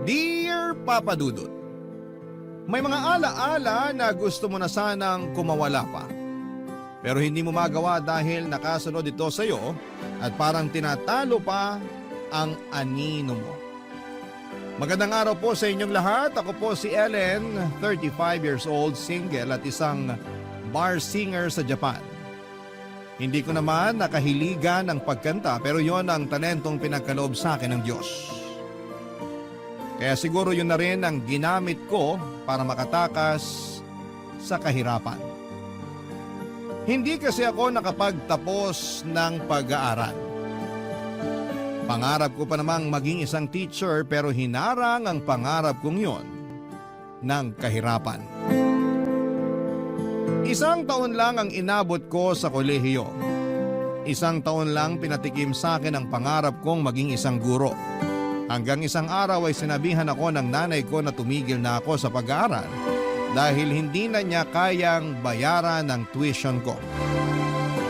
Dear Papa Dudut, may mga alaala na gusto mo na sanang kumawala pa. Pero hindi mo magawa dahil nakasunod ito sa iyo at parang tinatalo pa ang anino mo. Magandang araw po sa inyong lahat. Ako po si Ellen, 35 years old, single at isang bar singer sa Japan. Hindi ko naman nakahiligan ng pagkanta pero yon ang talentong pinagkaloob sa akin ng Diyos. Kaya siguro yun na rin ang ginamit ko para makatakas sa kahirapan. Hindi kasi ako nakapagtapos ng pag-aaral. Pangarap ko pa namang maging isang teacher pero hinarang ang pangarap kong yon ng kahirapan. Isang taon lang ang inabot ko sa kolehiyo. Isang taon lang pinatikim sa akin ang pangarap kong maging isang guro. Hanggang isang araw ay sinabihan ako ng nanay ko na tumigil na ako sa pag-aaral dahil hindi na niya kayang bayaran ang tuition ko.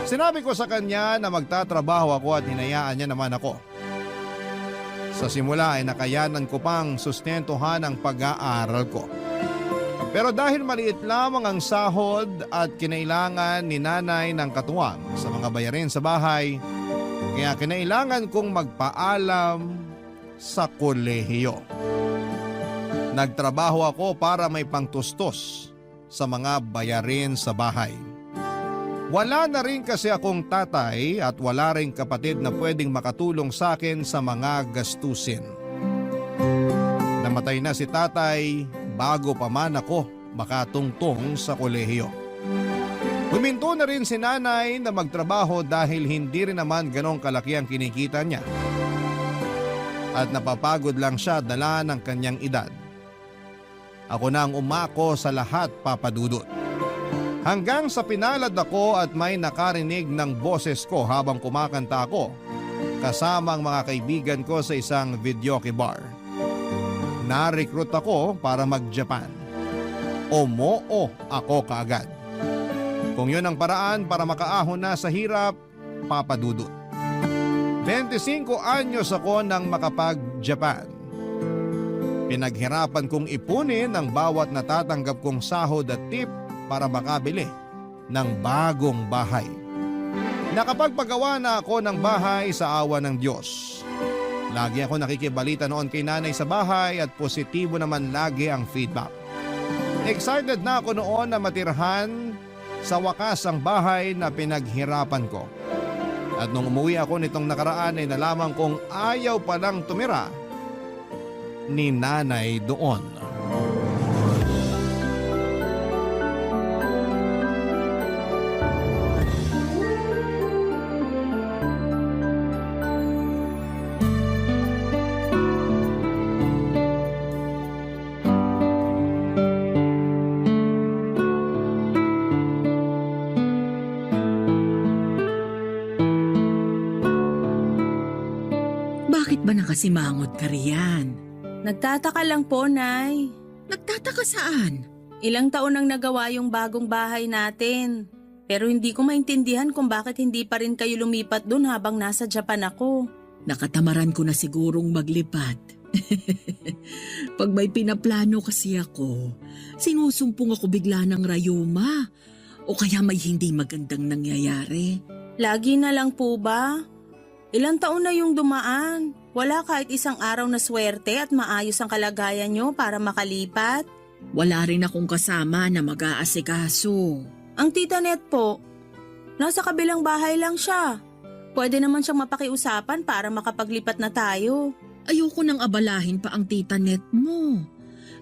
Sinabi ko sa kanya na magtatrabaho ako at hinayaan niya naman ako. Sa simula ay nakayanan ko pang sustentuhan ang pag-aaral ko. Pero dahil maliit lamang ang sahod at kinailangan ni nanay ng katuwang sa mga bayarin sa bahay, kaya kinailangan kong magpaalam sa kolehiyo. Nagtrabaho ako para may pangtustos sa mga bayarin sa bahay. Wala na rin kasi akong tatay at wala rin kapatid na pwedeng makatulong sa akin sa mga gastusin. Namatay na si tatay bago pa man ako makatungtong sa kolehiyo. Huminto na rin si nanay na magtrabaho dahil hindi rin naman ganong kalaki ang kinikita niya. At napapagod lang siya dala ng kanyang edad. Ako na ang umako sa lahat, Papa Dudut. Hanggang sa pinalad ako at may nakarinig ng boses ko habang kumakanta ako kasama ang mga kaibigan ko sa isang videoke bar. Na-recruit ako para mag-Japan. Umoo ako kaagad. Kung yun ang paraan para makaahon na sa hirap, Papa Dudut. 25 anyos ako nang makapag-Japan. Pinaghirapan kong ipunin ang bawat natatanggap kong sahod at tip para makabili ng bagong bahay. Nakapagpagawa na ako ng bahay sa awa ng Diyos. Lagi ako nakikibalita noon kay nanay sa bahay at positibo naman lagi ang feedback. Excited na ako noon na matirhan sa wakas ang bahay na pinaghirapan ko. At nung umuwi ako nitong nakaraan ay nalaman kong ayaw palang tumira ni nanay doon. Bakit ba nakasimangot ka riyan? Nagtataka lang po, Nay. Nagtataka saan? Ilang taon nang nagawa yung bagong bahay natin. Pero hindi ko maintindihan kung bakit hindi pa rin kayo lumipat dun habang nasa Japan ako. Nakatamaran ko na sigurong maglipat. Pag may pinaplano kasi ako, sinusumpong ako bigla ng rayuma o kaya may hindi magandang nangyayari. Lagi na lang po ba? Ilang taon na yung dumaan. Wala kahit isang araw na swerte at maayos ang kalagayan nyo para makalipat? Wala rin akong kasama na mag-aasikaso. Ang tita Net po, nasa kabilang bahay lang siya. Pwede naman siyang mapakiusapan para makapaglipat na tayo. Ayoko nang abalahin pa ang tita Net mo.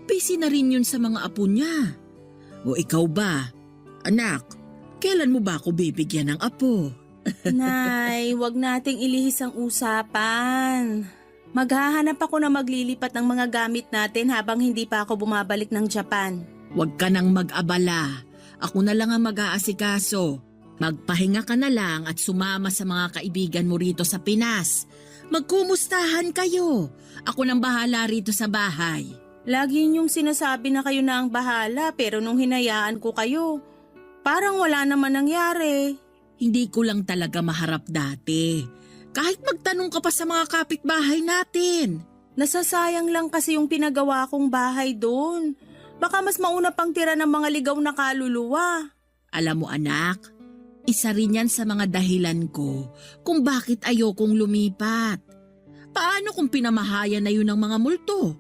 Busy na rin yun sa mga apo niya. O ikaw ba? Anak, kailan mo ba ako bibigyan ng apo? Nay, wag nating ilihis ang usapan. Maghahanap ako na maglilipat ng mga gamit natin habang hindi pa ako bumabalik ng Japan. Huwag ka nang mag-abala. Ako na lang ang mag-aasikaso. Magpahinga ka na lang at sumama sa mga kaibigan mo rito sa Pinas. Magkumustahan kayo. Ako nang bahala rito sa bahay. Lagi niyong sinasabi na kayo na ang bahala pero nung hinayaan ko kayo, parang wala naman nangyari. Hindi ko lang talaga maharap dati. Kahit magtanong ka pa sa mga kapitbahay natin. Nasasayang lang kasi yung pinagawa kong bahay doon. Baka mas mauna pang tira ng mga ligaw na kaluluwa. Alam mo anak, isa rin yan sa mga dahilan ko kung bakit ayokong lumipat. Paano kung pinamahayan na yun ng mga multo?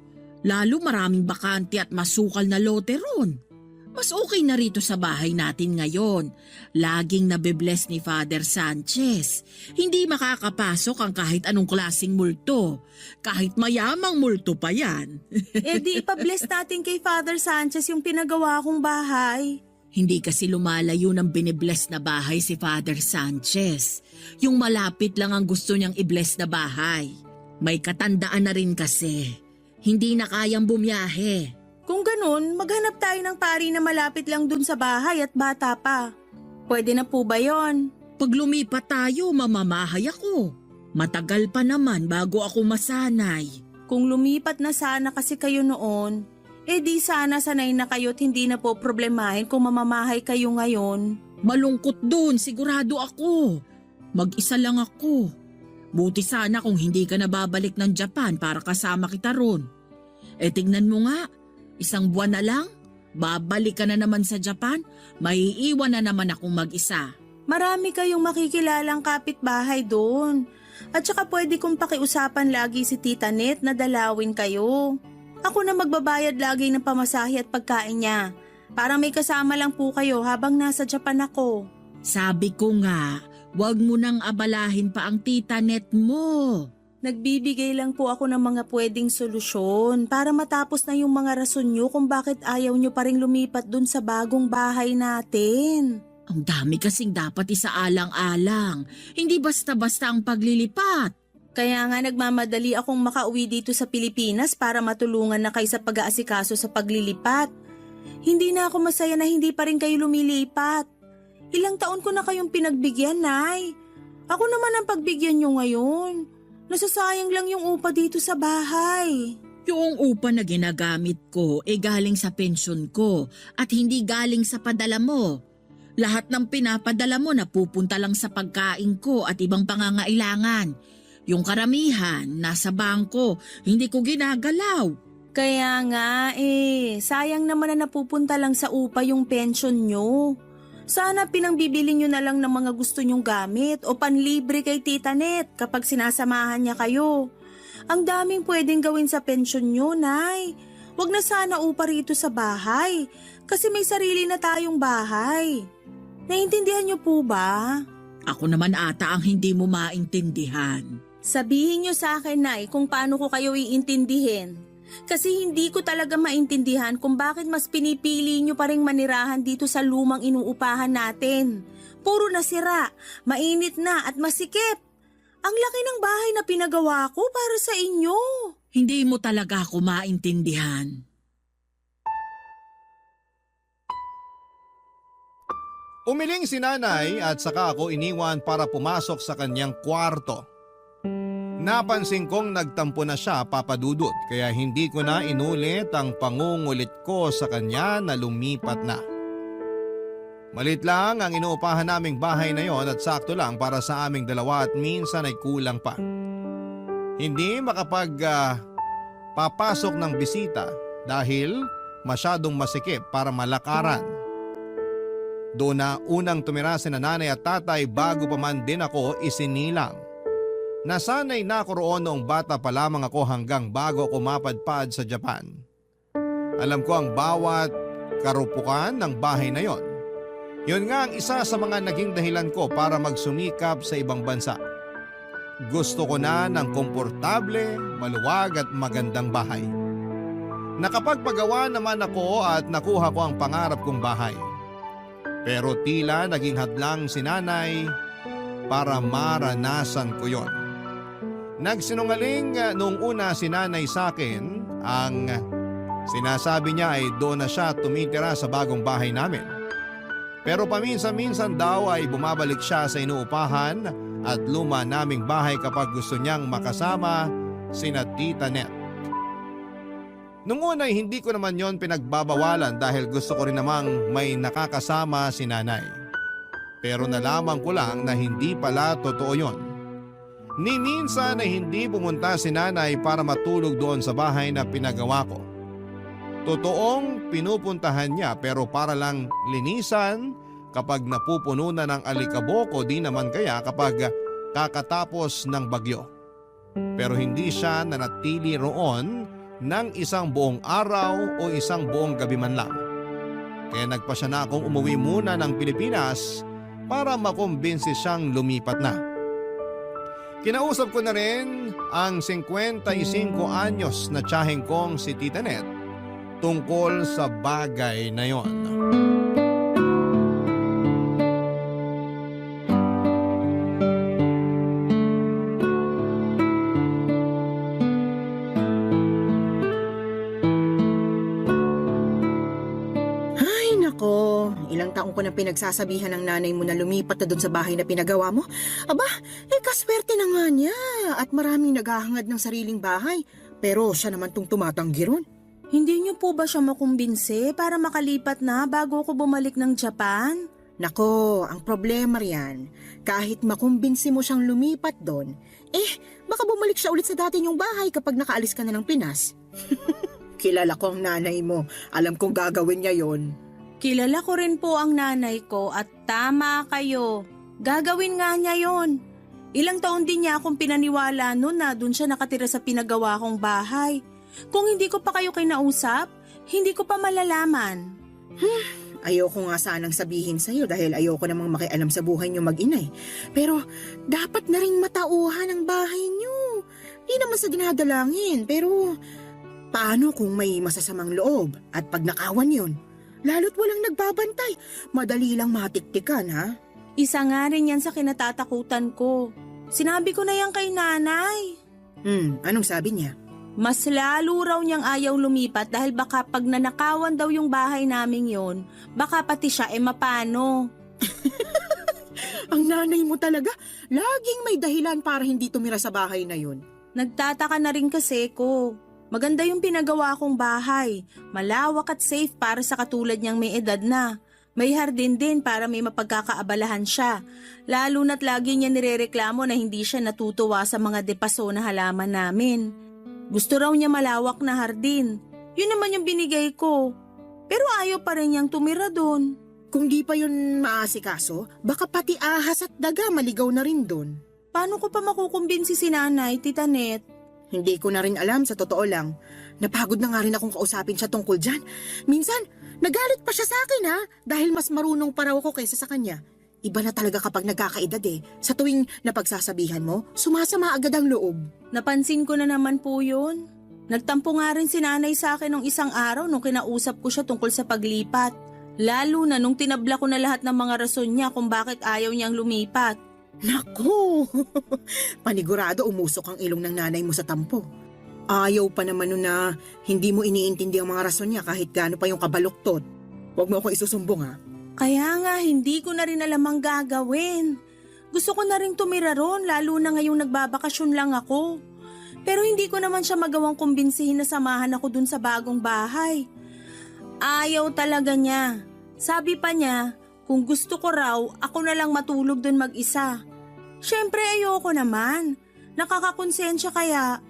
Lalo maraming bakante at masukal na lote ron. Mas okay na rito sa bahay natin ngayon. Laging nabibless ni Father Sanchez. Hindi makakapasok ang kahit anong klaseng multo. Kahit mayamang multo pa yan. Eh di ipabless natin kay Father Sanchez yung pinagawa kong bahay. Hindi kasi lumalayo ng binibless na bahay si Father Sanchez. Yung malapit lang ang gusto niyang i-bless na bahay. May katandaan na rin kasi. Hindi na kayang bumiyahe. Kung ganun, maghanap tayo ng pari na malapit lang dun sa bahay at bata pa. Pwede na po ba yon? Pag lumipat tayo, mamamahay ako. Matagal pa naman bago ako masanay. Kung lumipat na sana kasi kayo noon, eh di sana sanay na kayo't hindi na po problemahin kung mamamahay kayo ngayon. Malungkot dun, sigurado ako. Mag-isa lang ako. Buti sana kung hindi ka na babalik ng Japan para kasama kita ron. Eh tignan mo nga, isang buwan na lang, babalik ka na naman sa Japan, maiiwan na naman akong mag-isa. Marami kayong makikilalang kapitbahay doon. At saka pwede kong pakiusapan lagi si Tita Net na dalawin kayo. Ako na magbabayad lagi ng pamasahe at pagkain niya. Para may kasama lang po kayo habang nasa Japan ako. Sabi ko nga, wag mo nang abalahin pa ang Tita Net mo. Nagbibigay lang po ako ng mga pwedeng solusyon para matapos na yung mga rason nyo kung bakit ayaw nyo pa rin lumipat dun sa bagong bahay natin. Ang dami kasing dapat isaalang-alang. Hindi basta-basta ang paglilipat. Kaya nga nagmamadali akong makauwi dito sa Pilipinas para matulungan na kayo sa pag-aasikaso sa paglilipat. Hindi na ako masaya na hindi pa rin kayo lumilipat. Ilang taon ko na kayong pinagbigyan, Nay. Ako naman ang pagbigyan nyo ngayon. Nasasayang lang yung upa dito sa bahay. Yung upa na ginagamit ko galing sa pensyon ko at hindi galing sa padala mo. Lahat ng pinapadala mo napupunta lang sa pagkain ko at ibang pangangailangan. Yung karamihan, nasa bangko, hindi ko ginagalaw. Kaya nga sayang naman na napupunta lang sa upa yung pension nyo. Sana pinangbibili nyo na lang ng mga gusto nyong gamit o panlibre kay Tita Net kapag sinasamahan niya kayo. Ang daming pwedeng gawin sa pensyon nyo, Nay. Huwag na sana upa rito sa bahay kasi may sarili na tayong bahay. Naintindihan nyo po ba? Ako naman ata ang hindi mo maintindihan. Sabihin nyo sa akin, Nay, kung paano ko kayo iintindihin. Kasi hindi ko talaga maintindihan kung bakit mas pinipili nyo pa ring manirahan dito sa lumang inuupahan natin. Puro nasira, mainit na at masikip. Ang laki ng bahay na pinagawa ko para sa inyo. Hindi mo talaga ako maintindihan. Umiling si nanay at saka ako iniwan para pumasok sa kanyang kwarto. Napansin kong nagtampo na siya, Papa Dudut, kaya hindi ko na inulit ang pangungulit ko sa kanya na lumipat na. Malit lang ang inuupahan naming bahay na yon at sakto lang para sa aming dalawa at minsan ay kulang pa. Hindi papasok ng bisita dahil masyadong masikip para malakaran. Doon na unang tumira si nanay at tatay bago pa man din ako isinilang. Nasanay na ako roon noong bata pa lamang ako hanggang bago ako mapadpad sa Japan. Alam ko ang bawat karupukan ng bahay na yon. Yun nga ang isa sa mga naging dahilan ko para magsumikap sa ibang bansa. Gusto ko na ng komportable, maluwag at magandang bahay. Nakapagpagawa naman ako at nakuha ko ang pangarap kong bahay. Pero tila naging hadlang si nanay para maranasan ko yon. Nagsinungaling noong una si nanay sa akin. Ang sinasabi niya ay doon na siya tumitira sa bagong bahay namin. Pero paminsan-minsan daw ay bumabalik siya sa inuupahan at luma naming bahay kapag gusto niyang makasama sina Tita Net. Noong una ay hindi ko naman yon pinagbabawalan dahil gusto ko rin namang may nakakasama si nanay. Pero nalaman ko lang na hindi pala totoo yon. Ni minsan ay hindi pumunta si nanay para matulog doon sa bahay na pinagawa ko. Totoong pinupuntahan niya pero para lang linisan kapag napupuno na ng alikabok o di naman kaya kapag kakatapos ng bagyo. Pero hindi siya nanatili roon ng isang buong araw o isang buong gabi man lang. Kaya nagpasya na akong umuwi muna ng Pilipinas para makumbinsi siyang lumipat na. Kinausap ko na rin ang 55 anyos na tiyaheng kong si Tita Net tungkol sa bagay na yon. Ay nako, ilang taong ko na pinagsasabihan ng nanay mo na lumipat na doon sa bahay na pinagawa mo. Aba, kaswerte na nga niya at maraming naghahangad ng sariling bahay. Pero siya naman tong tumatanggi ron. Hindi niyo po ba siya makumbinse para makalipat na bago ako bumalik ng Japan? Nako, ang problema riyan, kahit makumbinsi mo siyang lumipat doon, baka bumalik siya ulit sa dati niyong bahay kapag nakaalis ka na ng Pinas. Kilala ko ang nanay mo, alam kong gagawin niya yon. Kilala ko rin po ang nanay ko at tama kayo. Gagawin nga niya yon. Ilang taon din niya akong pinaniwala noon na doon siya nakatira sa pinagawa kong bahay. Kung hindi ko pa kayo kinausap, hindi ko pa malalaman. Ayoko nga sanang sabihin sa'yo dahil ayoko namang makialam sa buhay niyo mag-inay. Pero dapat na rin matauhan ang bahay niyo. Di naman sa dinadalangin, pero paano kung may masasamang loob at pag nakawan yun? Lalo't walang nagbabantay, madali lang matiktikan ha? Isa nga rin yan sa kinatatakutan ko. Sinabi ko na yan kay nanay. Anong sabi niya? Mas lalo raw niyang ayaw lumipat dahil baka pag nanakawan daw yung bahay naming yon, baka pati siya mapano. Ang nanay mo talaga, laging may dahilan para hindi tumira sa bahay na yun. Nagtataka na rin kasi ko. Maganda yung pinagawa kong bahay. Malawak at safe para sa katulad niyang may edad na. May hardin din para may mapagkakaabalahan siya. Lalo na't lagi niya nirereklamo na hindi siya natutuwa sa mga depaso na halaman namin. Gusto raw niya malawak na hardin. Yun naman yung binigay ko. Pero ayaw pa rin niyang tumira doon. Kung di pa yun maasikaso, baka pati ahas at daga maligaw na rin doon. Paano ko pa makukumbinsi si nanay, Tita Net? Hindi ko na rin alam, sa totoo lang. Napagod na nga rin akong kausapin siya tungkol dyan. Minsan, nagalit pa siya sa akin ha, dahil mas marunong pa raw ako kaysa sa kanya. Iba na talaga kapag nagkakaedad Sa tuwing napagsasabihan mo, sumasama agad ang loob. Napansin ko na naman po yun. Nagtampo nga rin si nanay sa akin nung isang araw nung kinausap ko siya tungkol sa paglipat. Lalo na nung tinabla ko na lahat ng mga rason niya kung bakit ayaw niyang lumipat. Naku! Panigurado umusok ang ilong ng nanay mo sa tampo. Ayaw pa naman nun na hindi mo iniintindi ang mga rason niya kahit gaano pa yung kabaluktot. Huwag mo akong isusumbong ha. Kaya nga, hindi ko na rin alam ang gagawin. Gusto ko na rin tumira ron, lalo na ngayong nagbabakasyon lang ako. Pero hindi ko naman siya magawang kumbinsihin na samahan ako dun sa bagong bahay. Ayaw talaga niya. Sabi pa niya, kung gusto ko raw, ako na lang matulog dun mag-isa. Siyempre ayoko naman. Nakakakonsensya kaya.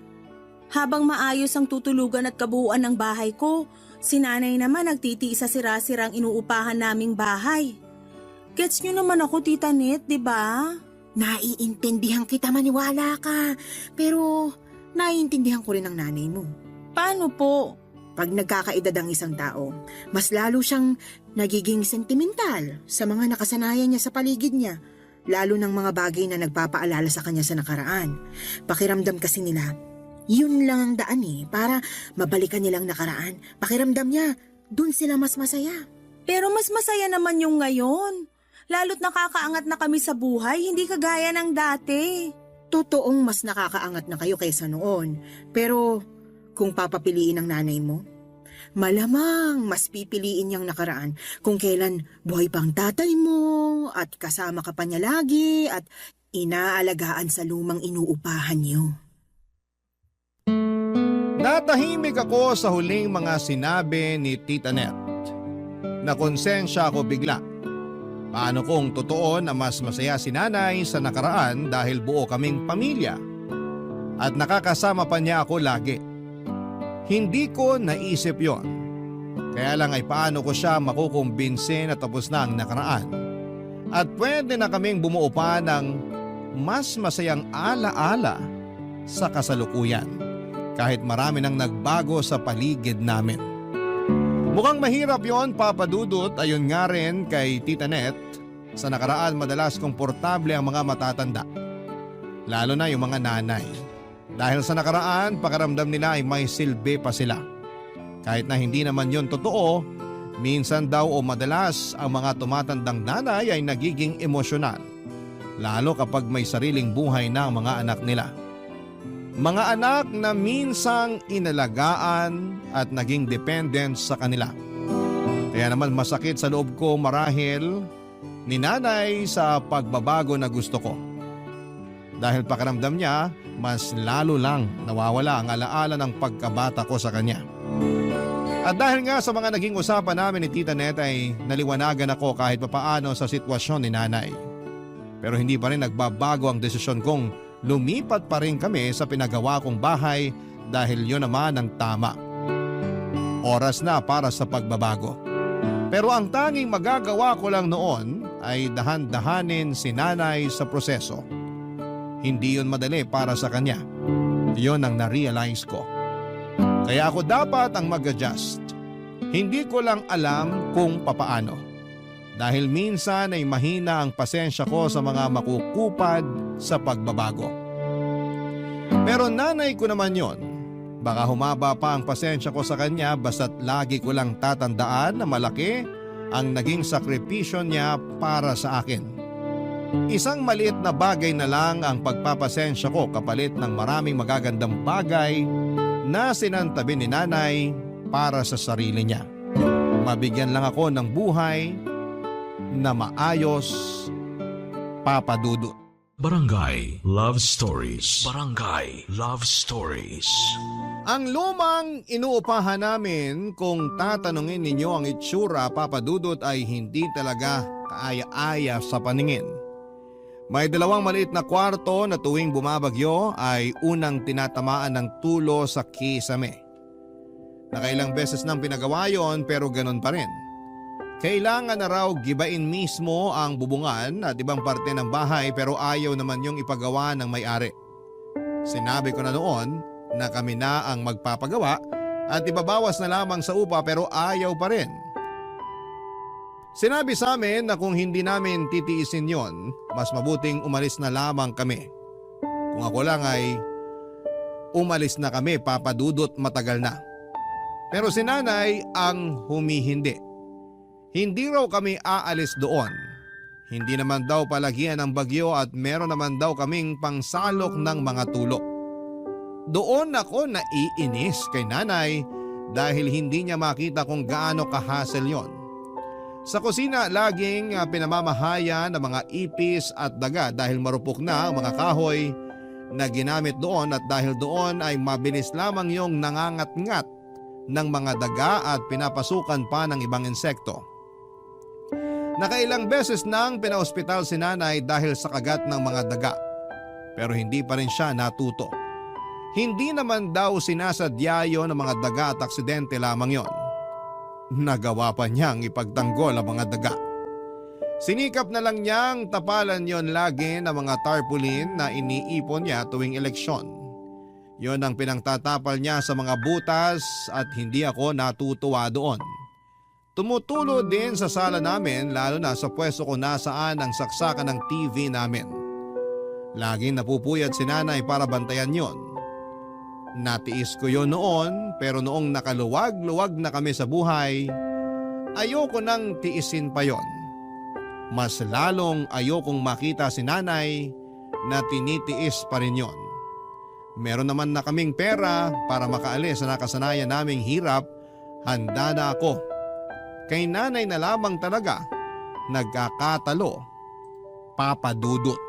Habang maayos ang tutulugan at kabuuan ng bahay ko, si nanay naman nagtitiis sa sira-sirang inuupahan naming bahay. Gets nyo naman ako, Tita Net, di ba? Naiintindihan kita, maniwala ka. Pero naiintindihan ko rin ang nanay mo. Paano po? Pag nagkakaedad ang isang tao, mas lalo siyang nagiging sentimental sa mga nakasanayan niya sa paligid niya, lalo ng mga bagay na nagpapaalala sa kanya sa nakaraan. Pakiramdam kasi nila, yun lang ang daan para mabalikan nilang nakaraan. Pakiramdam niya, dun sila mas masaya. Pero mas masaya naman yung ngayon. Lalo't nakakaangat na kami sa buhay, hindi kagaya ng dati. Totoong mas nakakaangat na kayo kaysa noon. Pero kung papapiliin ng nanay mo, malamang mas pipiliin niyang nakaraan kung kailan buhay pang tatay mo at kasama ka pa niya lagi at inaalagaan sa lumang inuupahan niyo. Natahimik ako sa huling mga sinabi ni Tita Net. Nakonsensya ako bigla. Paano kung totoo na mas masaya si nanay sa nakaraan dahil buo kaming pamilya at nakakasama pa niya ako lagi? Hindi ko naisip yon. Kaya lang ay paano ko siya makukumbinse na tapos na ang nakaraan at pwede na kaming bumuo pa ng mas masayang alaala sa kasalukuyan kahit marami nang nagbago sa paligid namin. Mukhang mahirap yon, Papa Dudut. Ayon nga rin kay Tita Net, sa nakaraan madalas komportable ang mga matatanda, lalo na yung mga nanay. Dahil sa nakaraan, pakiramdam nila ay may silbi pa sila. Kahit na hindi naman yon totoo, minsan daw o madalas ang mga tumatandang nanay ay nagiging emosyonal, lalo kapag may sariling buhay na ang mga anak nila. Mga anak na minsang inalagaan at naging dependent sa kanila. Kaya naman masakit sa loob ko marahil ni nanay sa pagbabago na gusto ko. Dahil pakiramdam niya, mas lalo lang nawawala ang alaala ng pagkabata ko sa kanya. At dahil nga sa mga naging usapan namin ni Tita Net ay naliwanagan ako kahit papaano sa sitwasyon ni nanay. Pero hindi pa rin nagbabago ang desisyon kong lumipat pa rin kami sa pinagawa kong bahay dahil yun naman ang tama. Oras na para sa pagbabago. Pero ang tanging magagawa ko lang noon ay dahan-dahanin si nanay sa proseso. Hindi yun madali para sa kanya. Yun ang na-realize ko. Kaya ako dapat ang mag-adjust. Hindi ko lang alam kung papaano. Dahil minsan ay mahina ang pasensya ko sa mga makukupad sa pagbabago. Pero nanay ko naman yon. Baka humaba pa ang pasensya ko sa kanya basta't lagi ko lang tatandaan na malaki ang naging sakripisyo niya para sa akin. Isang maliit na bagay na lang ang pagpapasensya ko kapalit ng maraming magagandang bagay na sinantabi ni nanay para sa sarili niya. Mabigyan lang ako ng buhay na maayos, Papa Dudut. Barangay Love Stories. Barangay Love Stories. Ang lumang inuupahan namin, kung tatanungin ninyo ang itsura, Papa Dudut, ay hindi talaga kaaya-aya sa paningin. May dalawang maliit na kwarto na tuwing bumabagyo ay unang tinatamaan ng tulo sa kisame. Nakailang beses nang pinagawa yon pero ganun pa rin. Kailangan na raw gibain mismo ang bubungan at ibang parte ng bahay pero ayaw naman yung ipagawa ng may-ari. Sinabi ko na noon na kami na ang magpapagawa at ibabawas na lamang sa upa pero ayaw pa rin. Sinabi sa amin na kung hindi namin titiisin yon, mas mabuting umalis na lamang kami. Kung ako lang ay umalis na kami, Papa Dudut, matagal na. Pero si nanay ang humihindi. Hindi raw kami aalis doon. Hindi naman daw palagian ng bagyo at meron naman daw kaming pangsalok ng mga tulo. Doon ako naiinis kay nanay dahil hindi niya makita kung gaano ka-hassle yon. Sa kusina laging pinamamahaya ng mga ipis at daga dahil marupok na ang mga kahoy na ginamit doon at dahil doon ay mabilis lamang yung nangangat-ngat ng mga daga at pinapasukan pa ng ibang insekto. Nakailang beses nang pinaospital si nanay dahil sa kagat ng mga daga pero hindi pa rin siya natuto. Hindi naman daw sinasadya yon ng mga daga at aksidente lamang yon. Nagawa pa niyang ipagtanggol ang mga daga. Sinikap na lang niyang tapalan yon lagi ng mga tarpaulin na iniipon niya tuwing eleksyon. Yon ang pinangtatapal niya sa mga butas at hindi ako natutuwa doon. Tumutulo din sa sala namin lalo na sa pwesto ko nasaan ang saksakan ng TV namin. Laging napupuyat si nanay para bantayan yon. Natiis ko yon noon pero noong nakaluwag-luwag na kami sa buhay, ayoko nang tiisin pa yon. Mas lalong ayokong makita si nanay na tinitiis pa rin yon. Meron naman na kaming pera para makaalis sa nakasanayan naming hirap, handa na ako. Kay nanay na lamang talaga nagkakatalo, Papa Dudut.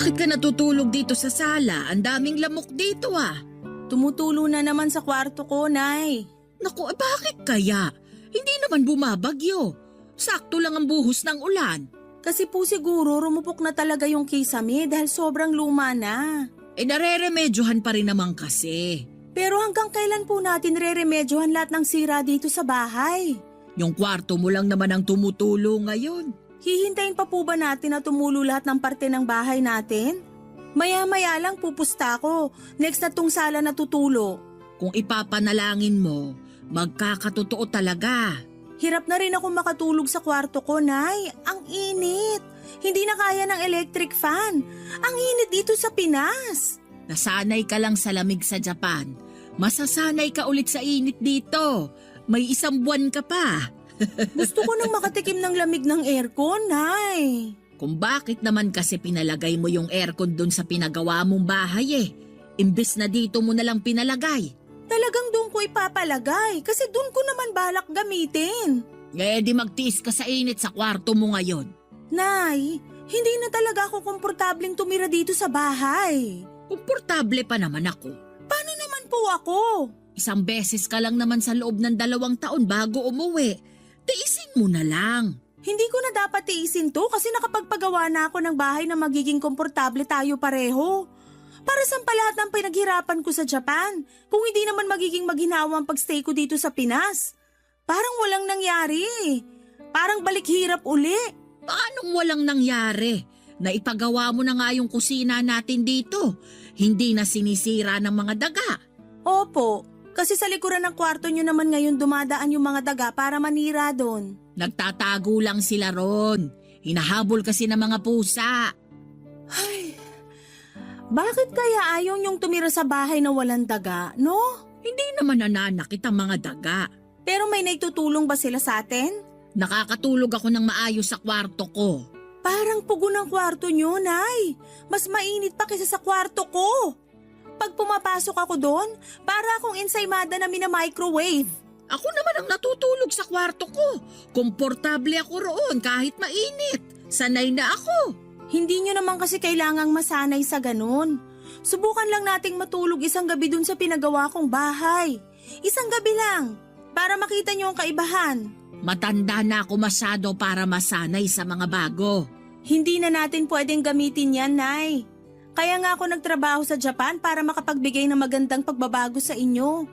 Bakit ka natutulog dito sa sala? Ang daming lamok dito ah. Tumutulo na naman sa kwarto ko, Nay. Naku, bakit kaya? Hindi naman bumabagyo. Sakto lang ang buhos ng ulan. Kasi po siguro rumupok na talaga yung kisame dahil sobrang luma na. Nareremedyohan pa rin naman kasi. Pero hanggang kailan po natin reremedyohan lahat ng sira dito sa bahay? Yung kwarto mo lang naman ang tumutulo ngayon. Hihintayin pa po ba natin na tumulo lahat ng parte ng bahay natin? Maya-maya lang pupusta ko. Next na tong sala na tutulo. Kung ipapanalangin mo, magkakatotoo talaga. Hirap na rin ako makatulog sa kwarto ko, Nay. Ang init. Hindi na kaya ng electric fan. Ang init dito sa Pinas. Nasanay ka lang sa lamig sa Japan. Masasanay ka ulit sa init dito. May 1 buwan ka pa. Gusto ko nang makatikim ng lamig ng aircon, Nay. Kung bakit naman kasi pinalagay mo yung aircon dun sa pinagawa mong bahay eh. Imbes na dito mo nalang pinalagay. Talagang doon ko ipapalagay kasi doon ko naman balak gamitin. Di magtiis ka sa init sa kwarto mo ngayon. Nay, hindi na talaga ako komportableng tumira dito sa bahay. Komportable pa naman ako. Paano naman po ako? 1 beses ka lang naman sa loob ng 2 taon bago umuwi. Tiisin mo na lang. Hindi ko na dapat tiisin to kasi nakapagpagawa na ako ng bahay na magiging komportable tayo pareho. Para saan pa lahat ng pinaghirapan ko sa Japan kung hindi naman magiging maghinawa ang pagstay ko dito sa Pinas? Parang walang nangyari. Parang balik hirap uli. Paanong walang nangyari? Naipagawa mo na nga yung kusina natin dito. Hindi na sinisira ng mga daga. Opo, kasi sa likuran ng kwarto nyo naman ngayon dumadaan yung mga daga para manira doon. Nagtatago lang sila ron. Hinahabol kasi ng mga pusa. Ay, bakit kaya ayaw nyong tumira sa bahay na walang daga, no? Hindi naman nananakit ang mga daga. Pero may naitutulong ba sila sa atin? Nakakatulog ako ng maayos sa kwarto ko. Parang pugo ng kwarto nyo, Nay. Mas mainit pa kaysa sa kwarto ko. Pag pumapasok ako doon, para akong ensaymada na mina-microwave. Ako naman ang natutulog sa kwarto ko. Komportable ako roon kahit mainit. Sanay na ako. Hindi nyo naman kasi kailangang masanay sa ganun. Subukan lang nating matulog 1 gabi dun sa pinagawa kong bahay. 1 gabi lang, para makita nyo ang kaibahan. Matanda na ako masyado para masanay sa mga bago. Hindi na natin pwedeng gamitin yan, Nay. Kaya nga ako nagtrabaho sa Japan para makapagbigay ng magandang pagbabago sa inyo.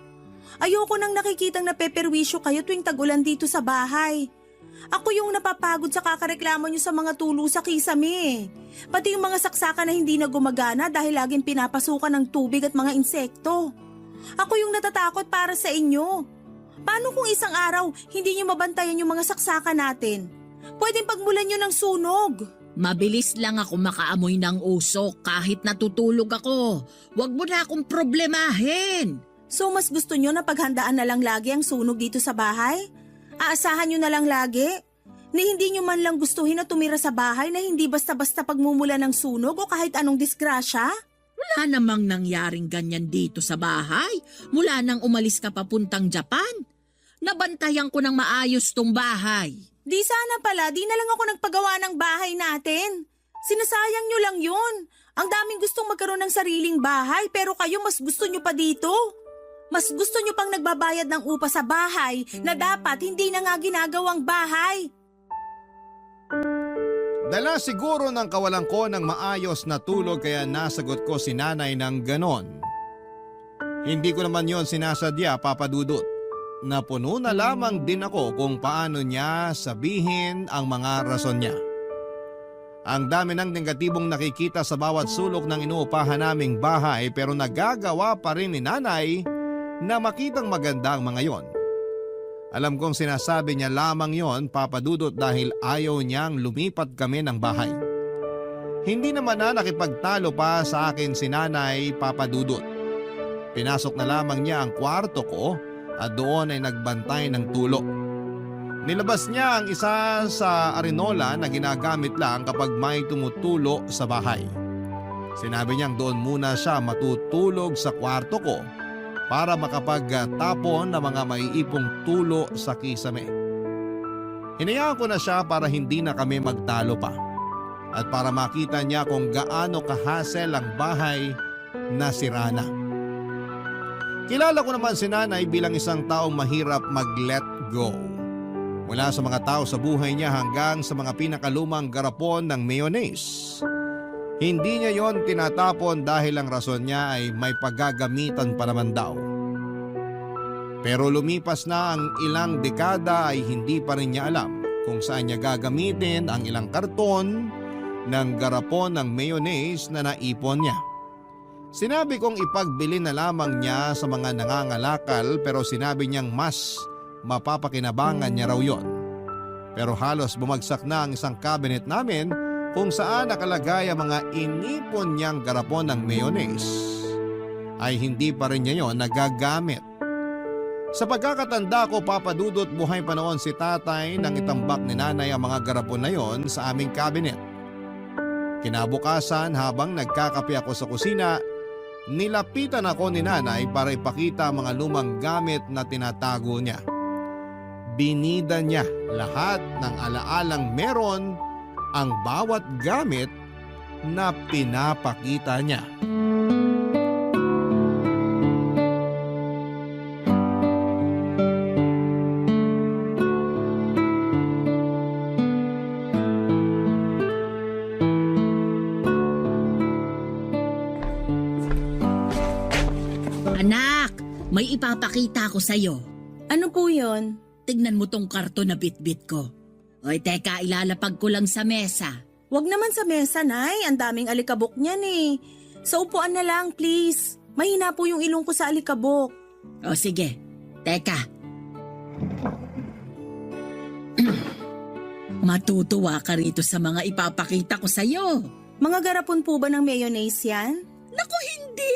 Ayoko nang nakikitang napeperwisyo kayo tuwing tag-ulan dito sa bahay. Ako yung napapagod sa kakareklamo nyo sa mga tulo sa kisame. Pati yung mga saksakan na hindi na gumagana dahil laging pinapasukan ng tubig at mga insekto. Ako yung natatakot para sa inyo. Paano kung isang araw hindi nyo mabantayan yung mga saksakan natin? Pwedeng pagmulan nyo ng sunog. Mabilis lang ako makaamoy ng usok kahit natutulog ako. Huwag mo na akong problemahin. So mas gusto nyo na paghandaan na lang lagi ang sunog dito sa bahay? Aasahan nyo na lang lagi? Ni hindi nyo man lang gustuhin na tumira sa bahay na hindi basta-basta pagmumula ng sunog o kahit anong disgrasya? Wala namang nangyaring ganyan dito sa bahay mula nang umalis ka papuntang Japan. Nabantayan ko ng maayos tong bahay. Di sana pala, di na lang ako nagpagawa ng bahay natin. Sinasayang nyo lang yun. Ang daming gustong magkaroon ng sariling bahay pero kayo mas gusto nyo pa dito. Mas gusto nyo pang nagbabayad ng upa sa bahay na dapat hindi na nga ginagawang bahay. Dala siguro ng kawalan ko ng maayos na tulog kaya nasagot ko si nanay ng ganon. Hindi ko naman yon sinasadya, Papa Dudut. Napuno na lamang din ako kung paano niya sabihin ang mga rason niya. Ang dami ng negatibong nakikita sa bawat sulok ng inuupahan naming bahay pero nagagawa pa rin ni nanay na makitang maganda ang mga yon. Alam kong sinasabi niya lamang yon, Papa Dudut, dahil ayaw niyang lumipat kami ng bahay. Hindi naman na nakipagtalo pa sa akin si nanay, Papa Dudut. Pinasok na lamang niya ang kwarto ko at doon ay nagbantay ng tulo. Nilabas niya ang isa sa arenola na ginagamit lang kapag may tumutulo sa bahay. Sinabi niyang doon muna siya matutulog sa kwarto ko para makapagtapon ng mga maiipong tulo sa kisame. Hinayaan ko na siya para hindi na kami magtalo pa. at para makita niya kung gaano kahasel ang bahay na sira na. Kilala ko naman si nanay bilang isang taong mahirap mag-let go. Mula sa mga tao sa buhay niya hanggang sa mga pinakalumang garapon ng mayonnaise. Hindi niya yon tinatapon dahil ang rason niya ay may paggagamitan pa naman daw. Pero lumipas na ang ilang dekada ay hindi pa rin niya alam kung saan niya gagamitin ang ilang karton ng garapon ng mayonnaise na naipon niya. Sinabi kong ipagbili na lamang niya sa mga nangangalakal pero sinabi niyang mas mapapakinabangan niya raw yon. Pero halos bumagsak na ang isang cabinet namin kung saan nakalagay ang mga inipon niyang garapon ng mayonnaise ay hindi pa rin niya yon nagagamit. Sa pagkakatanda ko, Papa Dudut, buhay pa noon si tatay nang itambak ni nanay ang mga garapon na yon sa aming cabinet. Kinabukasan habang nagkakape ako sa kusina, nilapitan ako ni nanay para ipakita ang mga lumang gamit na tinatago niya. Binida niya lahat ng alaalang meron ang bawat gamit na pinapakita niya. Anak, may ipapakita ko sa'yo. Ano po yon? Tignan mo tong karton na bitbit ko. Oy, teka, ilalapag ko lang sa mesa. Wag naman sa mesa, Nay. Ang daming alikabok niyan eh. Sa upuan na lang, please. Mahina po yung ilong ko sa alikabok. O sige, teka. Matutuwa ka rito sa mga ipapakita ko sa'yo. Mga garapon po ba ng mayonnaise yan? Naku, hindi!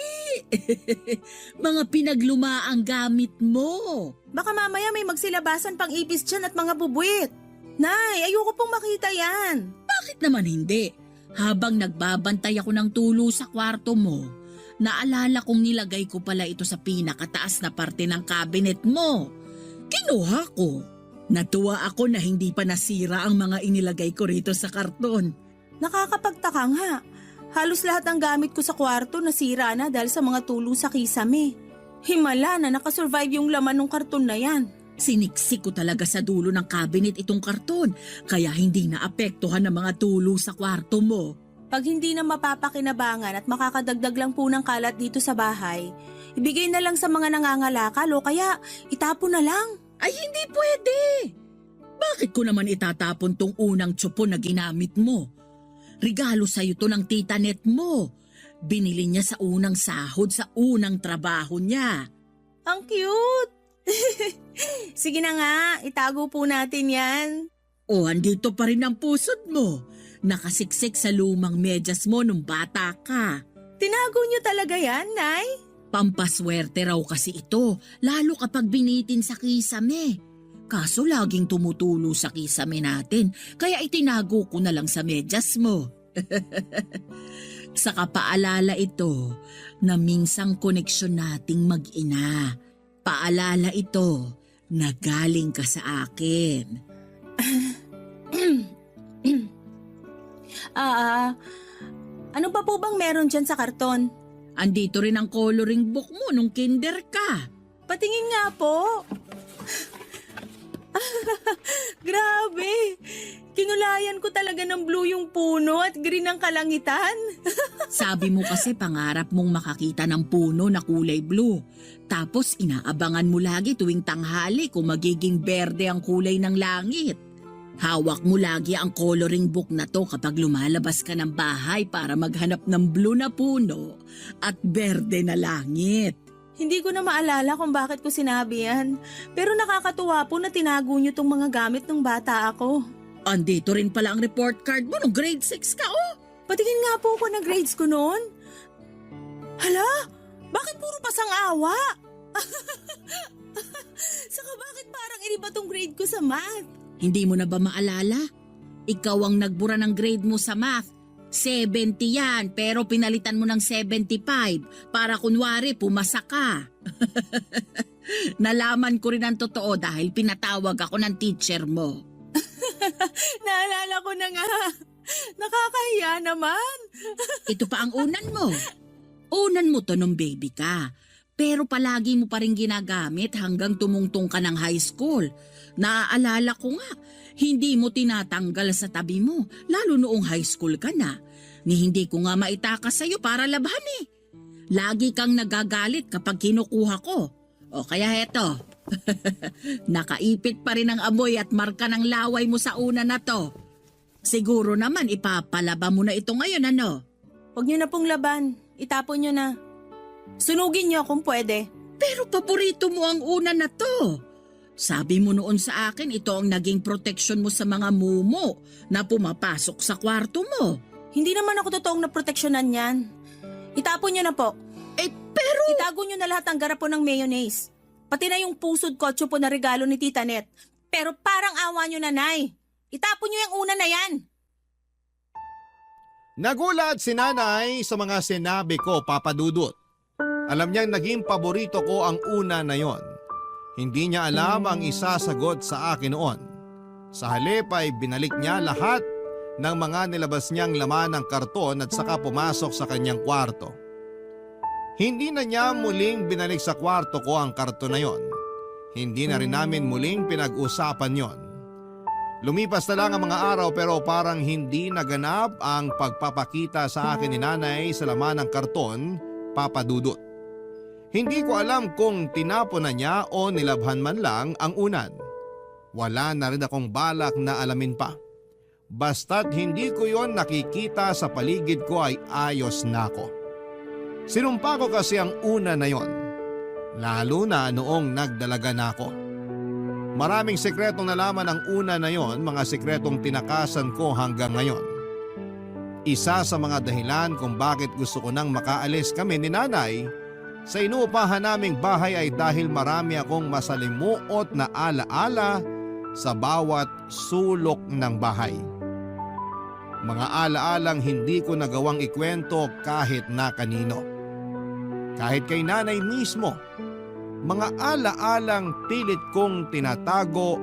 Mga pinaglumaang gamit mo. Baka mamaya may magsilabasan pang ipis dyan at mga bubuit. Nay, ayoko pong makita yan. Bakit naman hindi? Habang nagbabantay ako ng tulo sa kwarto mo, naalala kong nilagay ko pala ito sa pinakataas na parte ng cabinet mo. Kinuha ko. Natuwa ako na hindi pa nasira ang mga inilagay ko rito sa karton. Nakakapagtaka nga. Halos lahat ng gamit ko sa kwarto nasira na dahil sa mga tulo sa kisame. Himala na nakasurvive yung laman ng karton na yan. Siniksik ko talaga sa dulo ng cabinet itong karton, kaya hindi naapektuhan ng mga tulo sa kwarto mo. Pag hindi na mapapakinabangan at makakadagdag lang po ng kalat dito sa bahay, ibigay na lang sa mga nangangalakal o kaya itapon na lang. Ay, hindi pwede! Bakit ko naman itatapon tong unang tsupo na ginamit mo? Regalo sa'yo to ng tita net mo. Binili niya sa unang sahod sa unang trabaho niya. Ang cute! Sige na nga, itago po natin yan. O, andito pa rin ang pusod mo. Nakasiksik sa lumang medyas mo nung bata ka. Tinago niyo talaga yan, Nay? Pampaswerte raw kasi ito, lalo kapag binitin sa kisame. Kaso laging tumutulo sa kisame natin, kaya itinago ko na lang sa medyas mo. Sa kapaalala ito na minsang koneksyon nating mag-ina. Paalala ito na galing ka sa akin. Ano pa po bang meron dyan sa karton? Andito rin ang coloring book mo nung kinder ka. Patingin nga po. Grabe! Kinulayan ko talaga ng blue yung puno at green ang kalangitan. Sabi mo kasi pangarap mong makakita ng puno na kulay blue. Tapos inaabangan mo lagi tuwing tanghali kung magiging berde ang kulay ng langit. Hawak mo lagi ang coloring book na to kapag lumalabas ka ng bahay para maghanap ng blue na puno at berde na langit. Hindi ko na maalala kung bakit ko sinabi yan. Pero nakakatuwa po na tinago niyo tong mga gamit ng bata ako. Andito rin pala ang report card mo nung grade 6 ka, oh! Patingin nga po ko na grades ko noon. Hala, bakit puro pasang-awa? Saka bakit parang iniba tong grade ko sa math? Hindi mo na ba maalala? Ikaw ang nagbura ng grade mo sa math. 70 yan, pero pinalitan mo ng 75 para kunwari pumasa ka. Nalaman ko rin ang totoo dahil pinatawag ako ng teacher mo. Naalala ko na nga. Nakakahiya naman. Ito pa ang unan mo. Unan mo to nung baby ka. Pero palagi mo pa rin ginagamit hanggang tumungtong ka ng high school. Naaalala ko nga, hindi mo tinatanggal sa tabi mo, lalo noong high school ka na. Ni hindi ko nga maitakas sa'yo para labhan eh. Lagi kang nagagalit kapag kinukuha ko. O kaya heto, nakaipit pa rin ang amoy at marka ng laway mo sa una na to. Siguro naman ipapalaba mo na ito ngayon, ano? Huwag niyo na pong laban. Itapon niyo na. Sunugin niyo kung pwede. Pero paborito mo ang una na to. Sabi mo noon sa akin, ito ang naging proteksyon mo sa mga mumo na pumapasok sa kwarto mo. Hindi naman ako totoong naproteksyonan yan. Itapon niyo na po. Pero... Itago niyo na lahat ng garapon ng mayonnaise. Pati na yung pusod kotso po na regalo ni Tita Net. Pero parang awa niyo, nanay. Itapon niyo yung una na yan. Nagulat si nanay sa mga sinabi ko, Papa Dudut. Alam niyang naging paborito ko ang una na yon. Hindi niya alam ang isasagot sa akin noon. Sa halip ay binalik niya lahat ng mga nilabas niyang laman ng karton at saka pumasok sa kanyang kwarto. Hindi na niya muling binalik sa kwarto ko ang karton na yon. Hindi na rin namin muling pinag-usapan yon. Lumipas na lang ang mga araw pero parang hindi naganap ang pagpapakita sa akin ni nanay sa laman ng karton, Papa Dudut. Hindi ko alam kung tinapon na niya o nilabhan man lang ang unan. Wala na rin akong balak na alamin pa. Basta't hindi ko yon nakikita sa paligid ko ay ayos na ako. Sinumpa ko kasi ang una na yon, lalo na noong nagdalaga na ako. Maraming sekretong nalaman ang una na yon, mga sekretong tinakasan ko hanggang ngayon. Isa sa mga dahilan kung bakit gusto ko nang makaalis kami ni nanay sa inuupahan naming bahay ay dahil marami akong masalimuot na alaala sa bawat sulok ng bahay. Mga alaalang hindi ko nagawang ikwento kahit na kanino. Kahit kay nanay mismo, mga alaalang pilit kong tinatago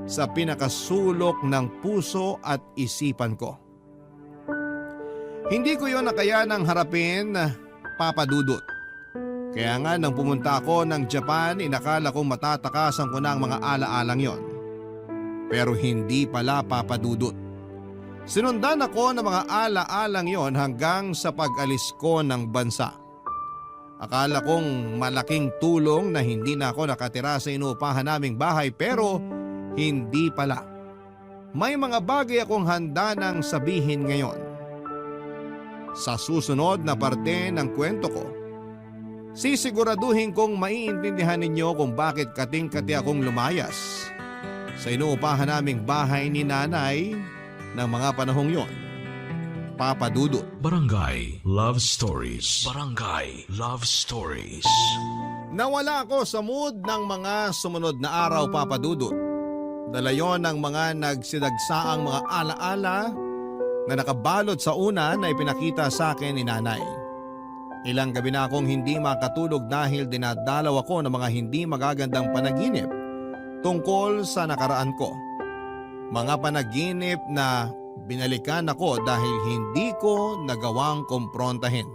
sa pinakasulok ng puso at isipan ko. Hindi ko yon nakayanang harapin, Papa Dudut. Kaya nga nang pumunta ako ng Japan, inakala kong matatakasan ko na ang mga alaalang yon. Pero hindi pala, Papa Dudut. Sinundan ako ng mga alaalang yon hanggang sa pag-alis ko ng bansa. Akala kong malaking tulong na hindi na ako nakatira sa inuupahan naming bahay pero hindi pala. May mga bagay akong handa nang sabihin ngayon. Sa susunod na parte ng kwento ko, sisiguraduhin kong maiintindihan ninyo kung bakit kating-kati akong lumayas sa inuupahan naming bahay ni nanay ng mga panahong yon, Papa Dudut. Barangay Love Stories. Barangay Love Stories. Nawala ako sa mood ng mga sumunod na araw, Papa Dudut. Dala yon ng mga nagsidagsaang mga alaala na nakabalot sa una na ipinakita sa akin ni nanay. Ilang gabi na akong hindi makatulog dahil dinadalaw ako ng mga hindi magagandang panaginip tungkol sa nakaraan ko. Mga panaginip na binalikan ako dahil hindi ko nagawang kumprontahin.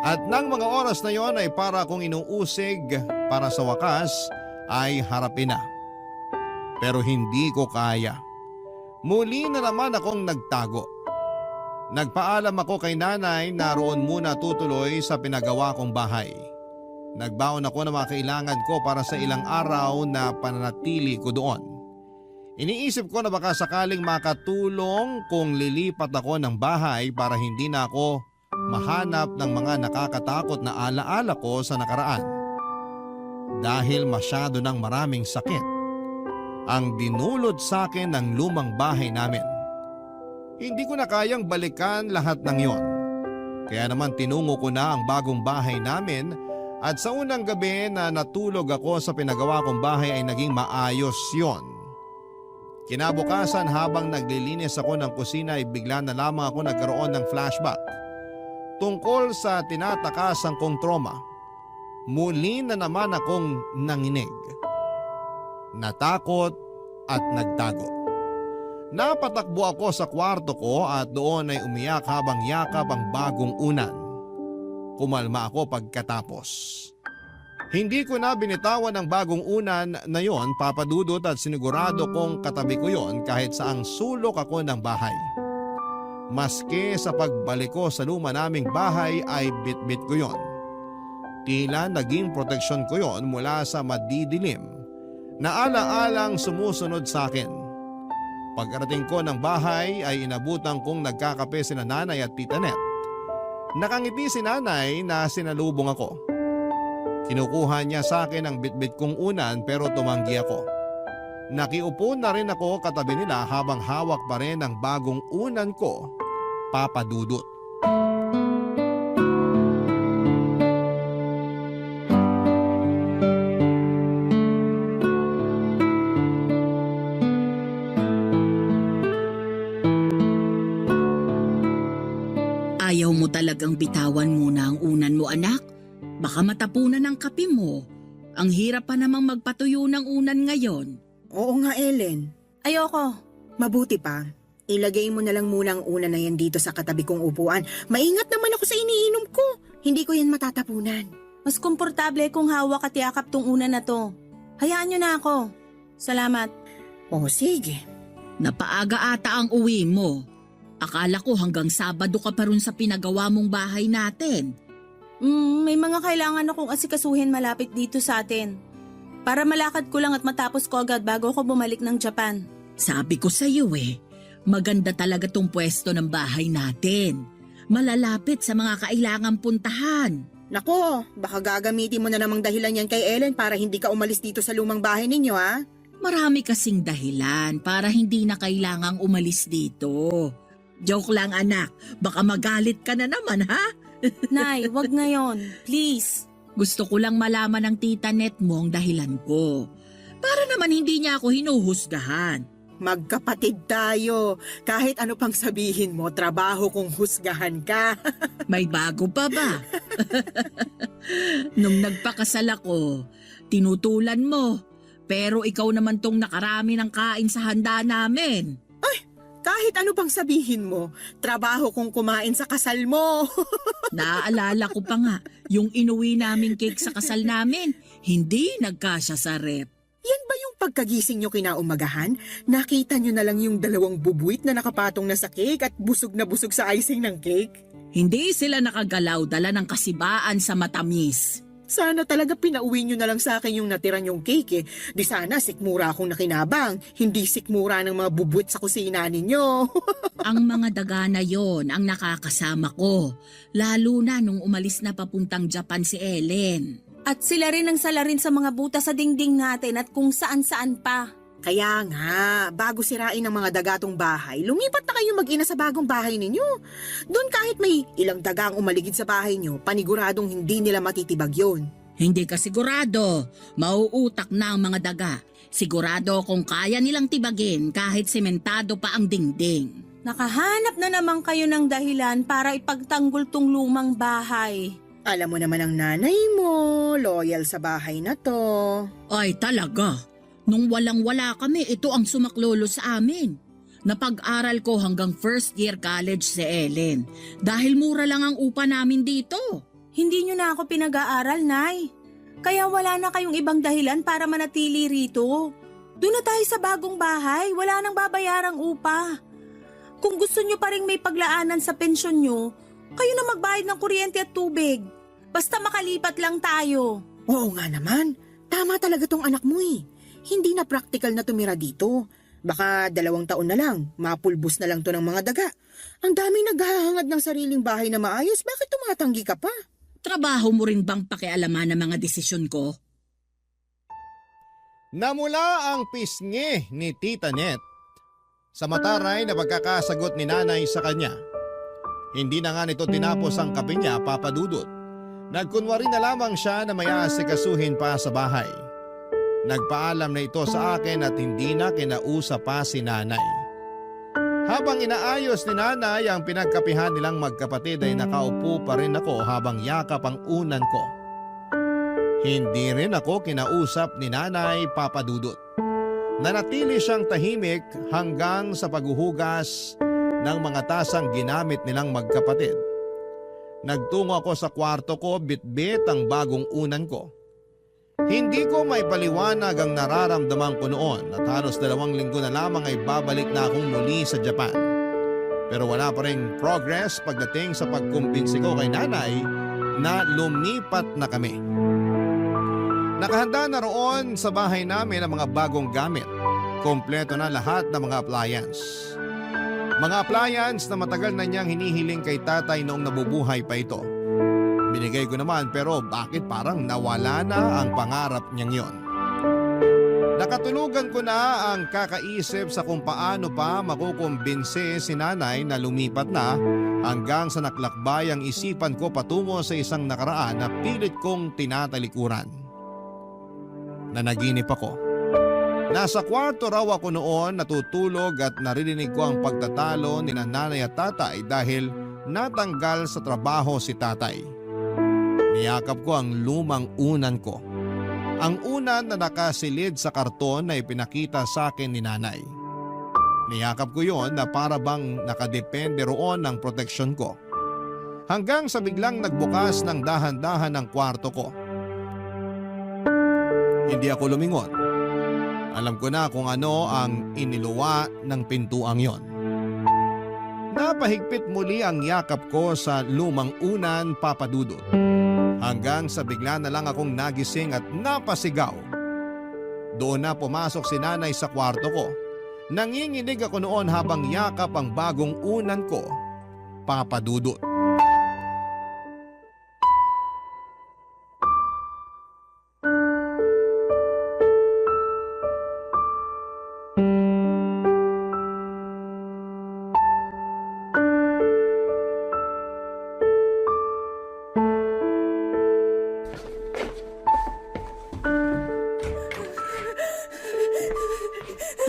At nang mga oras na yon ay para akong inuusig para sa wakas ay harapin na. Pero hindi ko kaya. Muli na naman akong nagtago. Nagpaalam ako kay nanay na roon muna tutuloy sa pinagawa kong bahay. Nagbaon ako ng mga kailangan ko para sa ilang araw na pananatili ko doon. Iniisip ko na baka sakaling makatulong kung lilipat ako ng bahay para hindi na ako mahanap ng mga nakakatakot na alaala ko sa nakaraan. Dahil masyado ng maraming sakit ang dinulot sa akin ng lumang bahay namin. Hindi ko na kayang balikan lahat ng yon. Kaya naman tinungo ko na ang bagong bahay namin at sa unang gabi na natulog ako sa pinagawa kong bahay ay naging maayos yon. Kinabukasan habang naglilinis ako ng kusina ay bigla na lamang ako nagkaroon ng flashback tungkol sa tinatakasang kong trauma. Muli na naman akong nanginig, natakot at nagtago. Napatakbo ako sa kwarto ko at doon ay umiyak habang yakap ang bagong unan. Kumalma ako pagkatapos. Hindi ko na binitawan ang bagong unan na yon, Papa Dudut, at sinigurado kong katabi ko yon kahit saang sulok ako ng bahay. Maski sa pagbalik ko sa luma naming bahay ay bitbit ko yon. Tila naging proteksyon ko yon mula sa madidilim na ala-alang sumusunod sa akin. Pagkarating ko ng bahay ay inabutan kong nagkakape sina nanay at tita Net. Nakangiti si nanay na sinalubong ako. Kinukuha niya sa akin ang bitbit kong unan pero tumanggi ako. Nakiupo na rin ako katabi nila habang hawak pa rin ang bagong unan ko, Papa Dudut. Ayaw mo talagang bitawan muna ang unan mo, anak? Baka matapunan ang kape mo. Ang hirap pa namang magpatuyo ng unan ngayon. Oo nga, Ellen. Ayoko. Mabuti pa. Ilagay mo na lang muna ang unan na yan dito sa katabi kong upuan. Maingat naman ako sa iniinom ko. Hindi ko yan matatapunan. Mas komportable kung hawak at yakap tong unan na to. Hayaan nyo na ako. Salamat. Oh, sige. Napaaga ata ang uwi mo. Akala ko hanggang Sabado ka pa rin sa pinagawa mong bahay natin. May mga kailangan akong asikasuhin malapit dito sa atin. Para malakad ko lang at matapos ko agad bago ako bumalik ng Japan. Sabi ko sa iyo maganda talaga tong pwesto ng bahay natin. Malalapit sa mga kailangang puntahan. Nako, baka gagamitin mo na namang dahilan yan kay Ellen para hindi ka umalis dito sa lumang bahay ninyo, ha? Marami kasing dahilan para hindi na kailangang umalis dito. Joke lang, anak. Baka magalit ka na naman, ha? Nay, wag ngayon. Please. Gusto ko lang malaman ng tita Net mo ang dahilan ko. Para naman hindi niya ako hinuhusgahan. Magkapatid tayo. Kahit ano pang sabihin mo, trabaho kung husgahan ka. May bago pa ba? Nung nagpakasal ako, tinutulan mo. Pero ikaw naman tong nakarami ng kain sa handa namin. Kahit ano pang sabihin mo, trabaho kung kumain sa kasal mo. Naaalala ko pa nga, yung inuwi naming cake sa kasal namin, hindi nagkasya sa rep. Yan ba yung pagkagising nyo kinaumagahan? Nakita nyo na lang yung 2 bubuit na nakapatong na sa cake at busog na busog sa icing ng cake? Hindi sila nakagalaw, dala ng kasibaan sa matamis. Sana talaga pinauwi nyo na lang sa akin yung natira nyong cake eh. Di sana sikmura akong nakinabang, hindi sikmura ng mga bubuit sa kusina ninyo. Ang mga daga na yon ang nakakasama ko, lalo na nung umalis na papuntang Japan si Ellen. At sila rin ang salarin sa mga butas sa dingding natin at kung saan-saan pa. Kaya nga, bago sirain ang mga dagatong bahay, lumipat na kayo mag-ina sa bagong bahay ninyo. Doon kahit may ilang daga ang umaligid sa bahay nyo, paniguradong hindi nila matitibag yun. Hindi ka sigurado, mauutak na ang mga daga. Sigurado kung kaya nilang tibagin kahit sementado pa ang dingding. Nakahanap na naman kayo ng dahilan para ipagtanggol tong lumang bahay. Alam mo naman ang nanay mo, loyal sa bahay na to. Ay talaga. Nung walang-wala kami, ito ang sumaklolo sa amin. Napag-aral ko hanggang first year college si Ellen. Dahil mura lang ang upa namin dito. Hindi nyo na ako pinag-aaral, Nay. Kaya wala na kayong ibang dahilan para manatili rito. Doon na tayo sa bagong bahay, wala nang babayarang upa. Kung gusto nyo pa rin may paglaanan sa pensyon nyo, kayo na magbayad ng kuryente at tubig. Basta makalipat lang tayo. Oo nga naman, tama talaga tong anak mo eh. Hindi na practical na tumira dito. Baka 2 taon na lang, mapulbos na lang to ng mga daga. Ang daming naghahangad ng sariling bahay na maayos, bakit tumatanggi ka pa? Trabaho mo rin bang pakialaman ng mga desisyon ko? Namula ang pisngi ni Tita Net sa mataray na pagkakasagot ni nanay sa kanya. Hindi na nga nito tinapos ang kape niya, Papa Dudut. Nagkunwari na lamang siya na may asikasuhin pa sa bahay. Nagpaalam na ito sa akin at hindi na kinausap pa si nanay. Habang inaayos ni nanay ang pinagkapihan nilang magkapatid ay nakaupo pa rin ako habang yakap ang unan ko. Hindi rin ako kinausap ni nanay, Papa Dudut. Nanatili siyang tahimik hanggang sa paghuhugas ng mga tasang ginamit nilang magkapatid. Nagtungo ako sa kwarto ko, bitbit ang bagong unan ko. Hindi ko maipaliwanag ang nararamdaman ko noon at halos 2 linggo na lamang ay babalik na akong muli sa Japan. Pero wala pa ring progress pagdating sa pagkumbinsi ko kay nanay na lumipat na kami. Nakahanda na roon sa bahay namin ang mga bagong gamit. Kompleto na lahat ng mga appliance. Mga appliance na matagal na niyang hinihiling kay tatay noong nabubuhay pa ito. Binigay ko naman pero bakit parang nawala na ang pangarap niyang yon? Nakatulugan ko na ang kakaisip sa kung paano pa makukumbinsi si nanay na lumipat na hanggang sa naklakbay ang isipan ko patungo sa isang nakaraan na pilit kong tinatalikuran. Nanaginip ako. Nasa kwarto raw ako noon natutulog at naririnig ko ang pagtatalo ni nanay at tatay dahil natanggal sa trabaho si tatay. Niyakap ko ang lumang unan ko. Ang unan na nakasilid sa karton na ipinakita sa akin ni nanay. Niyakap ko yon na para bang nakadepende roon ang proteksyon ko. Hanggang sa biglang nagbukas ng dahan-dahan ang kwarto ko. Hindi ako lumingon. Alam ko na kung ano ang iniluwa ng pintuang yon. Napahigpit muli ang yakap ko sa lumang unan, Papa Dudut. Hanggang sa bigla na lang akong nagising at napasigaw. Doon na pumasok si nanay sa kwarto ko. Nanginginig ako noon habang yakap ang bagong unan ko, Papa Dudut.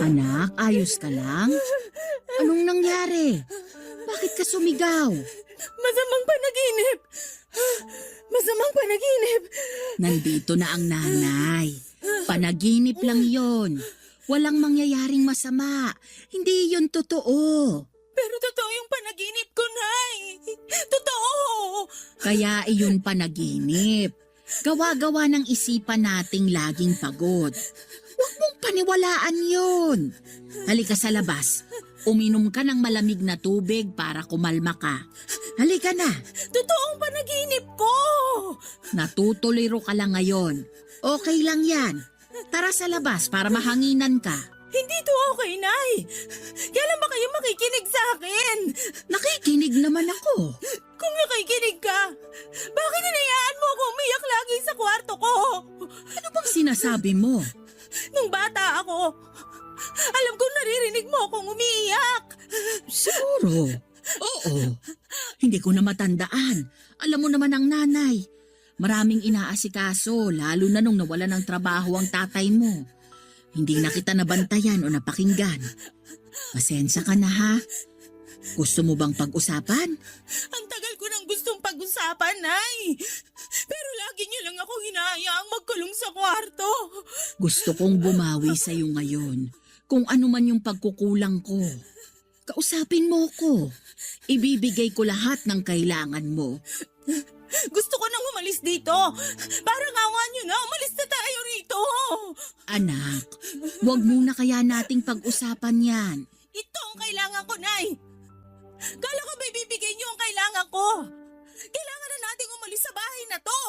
Anak, ayos ka lang? Anong nangyari? Bakit ka sumigaw? Masamang panaginip! Masamang panaginip! Nandito na ang nanay. Panaginip lang yon. Walang mangyayaring masama. Hindi yon totoo. Pero totoo yung panaginip ko, Nay! Totoo! Kaya iyon panaginip. Gawa-gawa ng isipan nating laging pagod. Huwag mong paniwalaan yun. Halika sa labas. Uminom ka ng malamig na tubig para kumalma ka. Halika na. Totoong panaginip ko! Natutuliro ka lang ngayon. Okay lang yan. Tara sa labas para mahanginan ka. Hindi to okay, Nay! Kailan ba kayo makikinig sa akin? Nakikinig naman ako. Kung nakikinig ka, bakit hinayaan mo ako umiyak lagi sa kwarto ko? Ano bang sinasabi mo? Nung bata ako, alam kong naririnig mo akong umiiyak. Siguro. Oo. Hindi ko na matandaan. Alam mo naman ang nanay. Maraming inaasikaso, lalo na nung nawala ng trabaho ang tatay mo. Hindi na kita nabantayan o napakinggan. Pasensya ka na ha. Gusto mo bang pag-usapan? Ang tagal ko nang gustong pag-usapan, Nay. Pero lagi niyo lang ako hinahayaang magkulong sa kwarto. Gusto kong bumawi sa'yo ngayon. Kung ano man yung pagkukulang ko. Kausapin mo ko. Ibibigay ko lahat ng kailangan mo. Gusto ko nang umalis dito. Parang awa niyo na, umalis na tayo rito. Anak, wag muna kaya nating pag-usapan yan. Ito ang kailangan ko, Nay. Kala ko ba ibibigay niyo ang kailangan ko? Kailangan na nating umalis sa bahay na to.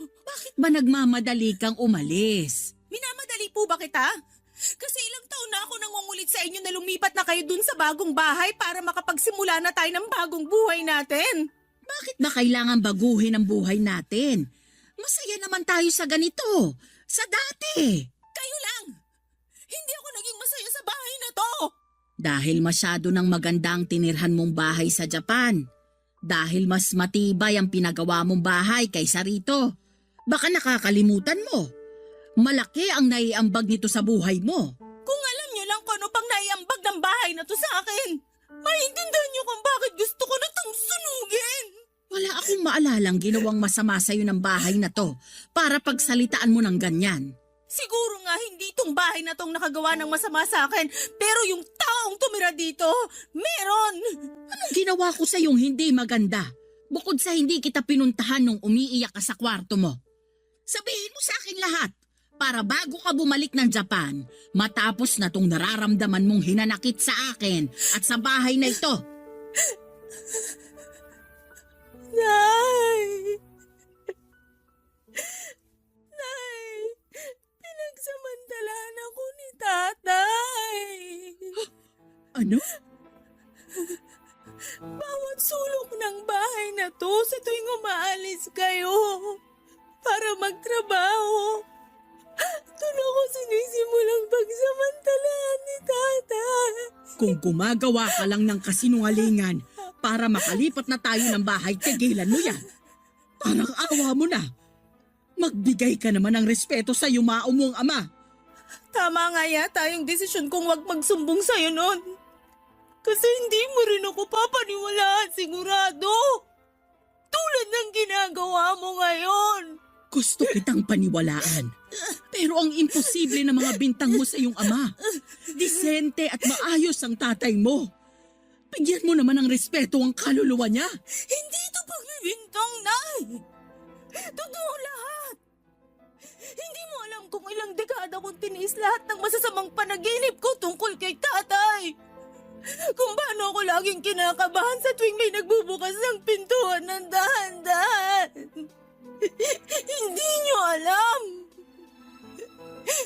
Bakit ba nagmamadali kang umalis? Minamadali po ba kita? Kasi ilang taon na ako nangungulit sa inyo na lumipat na kayo dun sa bagong bahay para makapagsimula na tayo ng bagong buhay natin. Bakit ba kailangan baguhin ang buhay natin? Masaya naman tayo sa ganito. Sa dati. Kayo lang. Hindi ako naging masaya sa bahay na to. Dahil masyado ng magandang tinirhan mong bahay sa Japan. Dahil mas matibay ang pinagawa mong bahay kaysa rito. Baka nakakalimutan mo. Malaki ang naiambag nito sa buhay mo. Kung alam niyo lang kung ano pang naiambag ng bahay na to sa akin, maintindihan niyo kung bakit gusto ko na itong sunugin. Wala akong maalalang ginawang masama sa'yo ng bahay na to para pagsalitaan mo ng ganyan. Siguro nga nga hindi itong bahay na tong nakagawa ng masama sa akin, pero yung taong tumira dito, meron! Anong ginawa ko sa yung hindi maganda? Bukod sa hindi kita pinuntahan nung umiiyak ka sa kwarto mo. Sabihin mo sa akin lahat para bago ka bumalik ng Japan, matapos na tong nararamdaman mong hinanakit sa akin at sa bahay na ito. Nay! Nay! Pinagsamantalahan ako ni tatay! Ano? Bawat sulok ng bahay na to sa tuwing umaalis kayo para magtrabaho. Doon ako sinisimulang pagsamantalahan ni tatay. Kung gumagawa ka lang ng kasinungalingan para makalipat na tayo ng bahay, tigilan mo yan. Parang awa mo na. Magbigay ka naman ng respeto sa yumao mong ama. Tama nga yata yung desisyon kong wag magsumbong sa'yo noon. Kasi hindi mo rin ako papaniwalaan sigurado. Tulad ng ginagawa mo ngayon. Gusto kitang paniwalaan. Pero ang imposible na mga bintang mo sa iyong ama. Disente at maayos ang tatay mo. Bigyan mo naman ng respeto ang kaluluwa niya. Hindi ito pagbibintang, Nay. Totoo lahat. Hindi mo alam kung ilang dekada kong tiniis lahat ng masasamang panaginip ko tungkol kay tatay. Kung paano ako laging kinakabahan sa tuwing may nagbubukas ng pintuan ng dahan-dahan. Hindi niyo alam.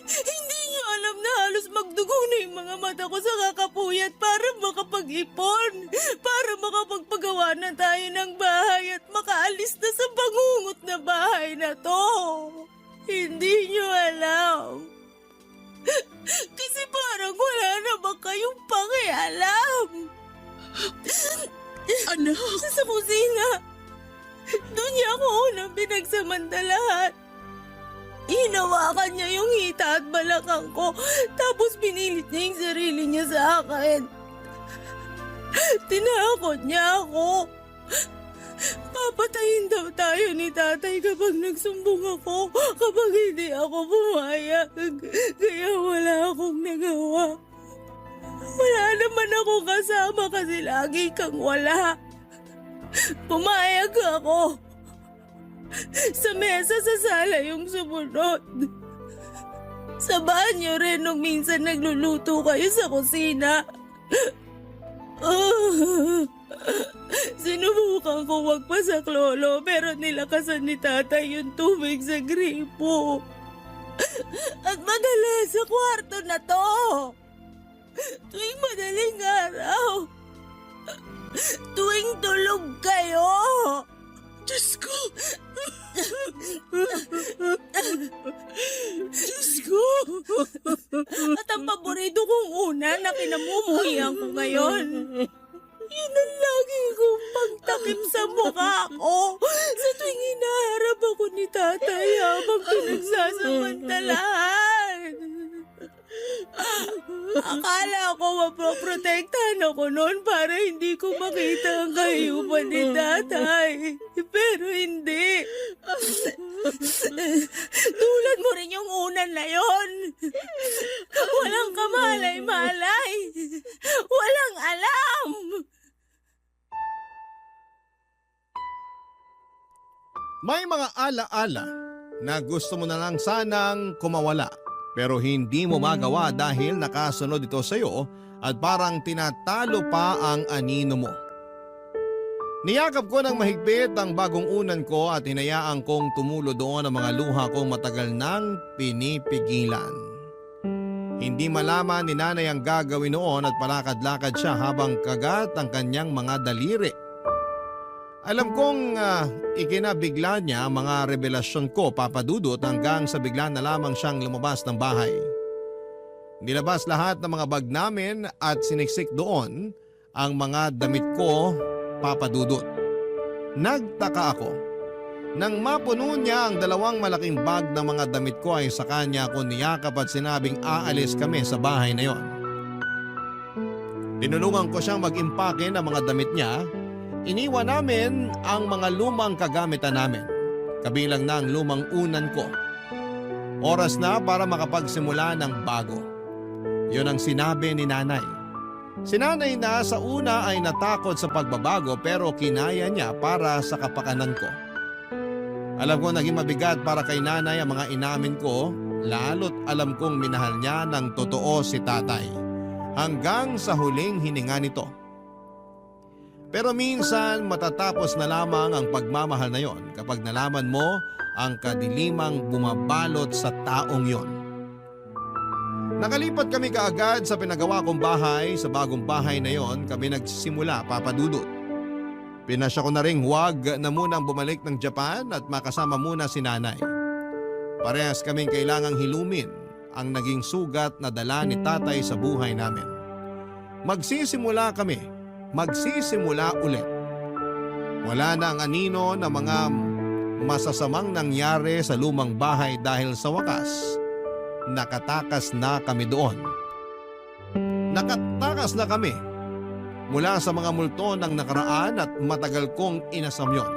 Hindi niyo alam na halos magdugo na yung mga mata ko sa kakapuyat para makapag-ipon, para makapagpagawa na tayo ng bahay at makaalis na sa bangungot na bahay na to. Hindi niyo alam. Kasi parang wala na ba kayong pakialam? Anak! Sa kusina, doon niya ako unang pinagsamantalahan. Hinawakan niya yung hita at balakang ko, tapos pinilit niya yung sarili niya sa akin. Tinakot niya ako. Papatayin daw tayo ni tatay kapag nagsumbong ako, kapag hindi ako pumayag. Kaya wala akong nagawa. Wala naman ako kasama kasi lagi kang wala. Pumayag ako. Sa mesa sa sala yung sumunod. Sa banyo rin nung minsan nagluluto kayo sa kusina. Sinubukan ko magpasak lolo pero nilakasan ni tatay yung tubig sa gripo. At madalas sa kwarto na to. Tuwing madaling araw. Tuwing tulog kayo. Diyos ko! Diyos ko! At ang paborito kong una na kinamumuhian ko ngayon. Yun ang lagi kong pagtakip sa mukha ko sa tuwing hinaharap ako ni tatay habang pinagsasamantalahan. Akala ko mapoprotektahan ako noon para hindi ko makita ang kahiyupan ni tatay. Pero hindi. Tulad mo rin yung unan na yon. Walang kamalay-malay. Walang alam. May mga ala-ala na gusto mo na lang sanang kumawala pero hindi mo magawa dahil nakasunod ito sa iyo at parang tinatalo pa ang anino mo. Niyakap ko ng mahigpit ang bagong unan ko at hinayaan kong tumulo doon ang mga luha kong matagal nang pinipigilan. Hindi malaman ni nanay ang gagawin noon at palakad-lakad siya habang kagat ang kanyang mga daliri. Alam kong ikinabigla niya ang mga revelasyon ko, Papa Dudut, hanggang sa bigla na lamang siyang lumabas ng bahay. Nilabas lahat ng mga bag namin at siniksik doon ang mga damit ko, Papa Dudut. Nagtaka ako. Nang mapuno niya ang dalawang malaking bag ng mga damit ko ay sa kanya ako niyakap at sinabing aalis kami sa bahay na yon. Tinulungan ko siyang mag-impake ng mga damit niya. Iniwan namin ang mga lumang kagamitan namin, kabilang na ang lumang unan ko. Oras na para makapagsimula ng bago. Yun ang sinabi ni nanay. Si nanay na sa una ay natakot sa pagbabago pero kinaya niya para sa kapakanan ko. Alam ko naging mabigat para kay nanay ang mga inamin ko, lalo't alam kong minahal niya ng totoo si tatay. Hanggang sa huling hininga nito. Pero minsan matatapos na lamang ang pagmamahal na yon kapag nalaman mo ang kadilimang bumabalot sa taong yon. Nakalipat kami kaagad sa pinagawa kong bahay. Sa bagong bahay na yon kami nagsimula, Papa Dudut. Pinasya ko na ring huwag na munang bumalik ng Japan at makasama muna si nanay. Parehas kaming kailangang hilumin ang naging sugat na dala ni tatay sa buhay namin. Magsisimula kami, magsisimula ulit. Wala na ang anino na mga masasamang nangyari sa lumang bahay dahil sa wakas, nakatakas na kami doon. Nakatakas na kami mula sa mga multo ng nakaraan at matagal kong inasam yon.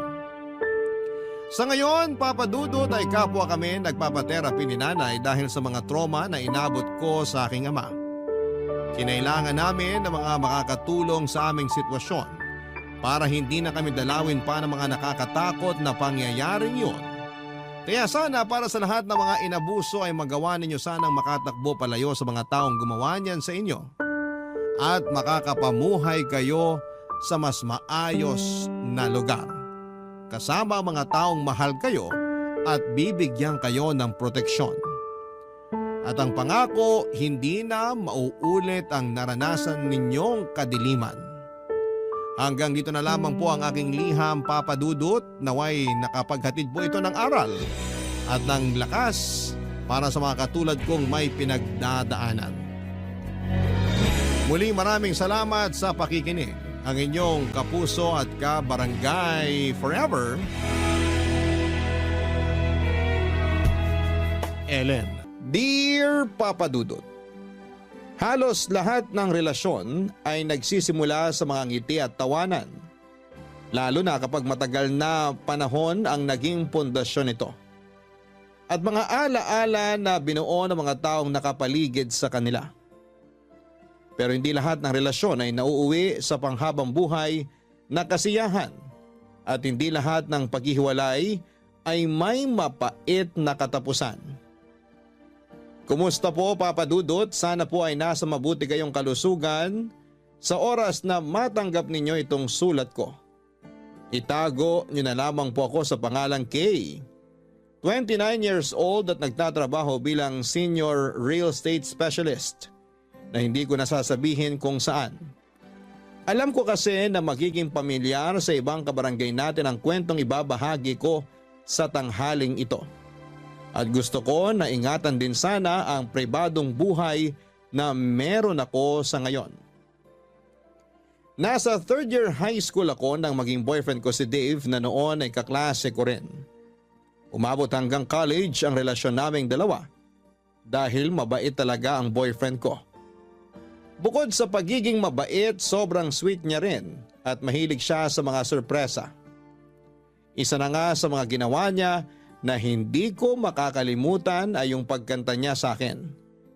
Sa ngayon, Papa Dudut, ay kapwa kami nagpapaterapi ni nanay dahil sa mga trauma na inabot ko sa aking ama. Kinailangan namin ng mga makakatulong sa aming sitwasyon para hindi na kami dalawin pa ng mga nakakatakot na pangyayaring yun. Kaya sana para sa lahat ng mga inabuso ay magawa ninyo sanang makatakbo palayo sa mga taong gumawa niyan sa inyo at makakapamuhay kayo sa mas maayos na lugar. Kasama ang mga taong mahal kayo at bibigyan kayo ng proteksyon. At ang pangako, hindi na mauulit ang naranasan ninyong kadiliman. Hanggang dito na lamang po ang aking liham, Papa Dudut. Naway nakapaghatid po ito ng aral at ng lakas para sa mga katulad kong may pinagdadaanan. Muli maraming salamat sa pakikinig. Ang inyong kapuso at kabarangay forever, Ellen. Dear Papa Dudut, halos lahat ng relasyon ay nagsisimula sa mga ngiti at tawanan. Lalo na kapag matagal na panahon ang naging pundasyon nito. At mga alaala na binuo ng mga taong nakapaligid sa kanila. Pero hindi lahat ng relasyon ay nauuwi sa panghabang buhay na kasiyahan at hindi lahat ng paghihiwalay ay may mapait na katapusan. Kumusta po, Papa Dudut? Sana po ay nasa mabuti kayong kalusugan sa oras na matanggap ninyo itong sulat ko. Itago niyo na lamang po ako sa pangalang Kay. 29 years old at nagtatrabaho bilang senior real estate specialist. Na hindi ko nasasabihin kung saan. Alam ko kasi na magiging pamilyar sa ibang kabarangay natin ang kwentong ibabahagi ko sa tanghaling ito. At gusto ko na ingatan din sana ang pribadong buhay na meron ako sa ngayon. Nasa third year high school ako nang maging boyfriend ko si Dave na noon ay kaklase ko rin. Umabot hanggang college ang relasyon naming dalawa dahil mabait talaga ang boyfriend ko. Bukod sa pagiging mabait, sobrang sweet niya rin at mahilig siya sa mga sorpresa. Isa na nga sa mga ginawa niya na hindi ko makakalimutan ay yung pagkanta niya sa akin.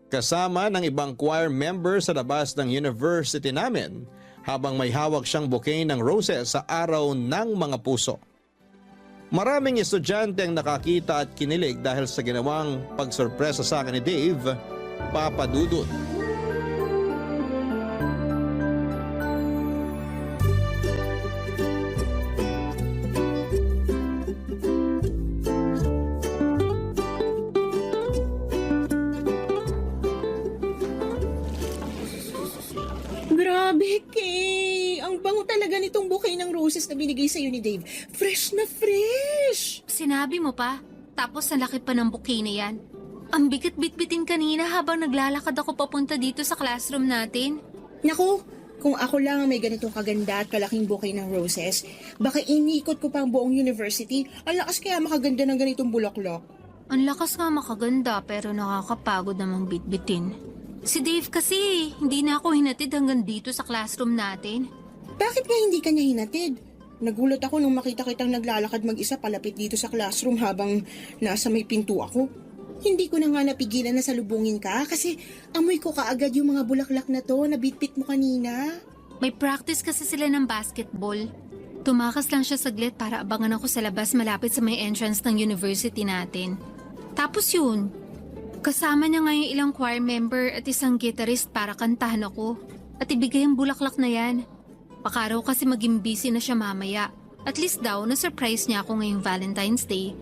Kasama ng ibang choir member sa labas ng university namin habang may hawak siyang bouquet ng roses sa araw ng mga puso. Maraming estudyante ang nakakita at kinilig dahil sa ginawang pagsorpresa sa akin ni Dave, Papa Dudut. Grabe, Kay! Ang bango talaga nitong bouquet ng roses na binigay sa'yo ni Dave. Fresh na fresh! Sinabi mo pa, tapos ang laki pa ng bouquet na yan. Ang bigat-bitbitin kanina habang naglalakad ako papunta dito sa classroom natin. Naku, kung ako lang ang may ganitong kaganda at kalaking bouquet ng roses, baka iniikot ko pa ang buong university. Ang lakas kaya makaganda ng ganitong bulaklak. Ang lakas nga makaganda pero nakakapagod namang bitbitin. Si Dave kasi, hindi na ako hinatid hanggang dito sa classroom natin. Bakit nga hindi ka niya hinatid? Nagulat ako nung makita kitang naglalakad mag-isa palapit dito sa classroom habang nasa may pinto ako. Hindi ko na nga napigilan na salubungin ka kasi amoy ko kaagad yung mga bulaklak na to na bitbit mo kanina. May practice kasi sila ng basketball. Tumakas lang siya saglit para abangan ako sa labas malapit sa may entrance ng university natin. Tapos yun, kasama niya nga yung ilang choir member at isang guitarist para kantahan ako. At ibigay ang bulaklak na yan. Baka raw kasi maging busy na siya mamaya. At least daw, na-surprise niya ako ngayong Valentine's Day.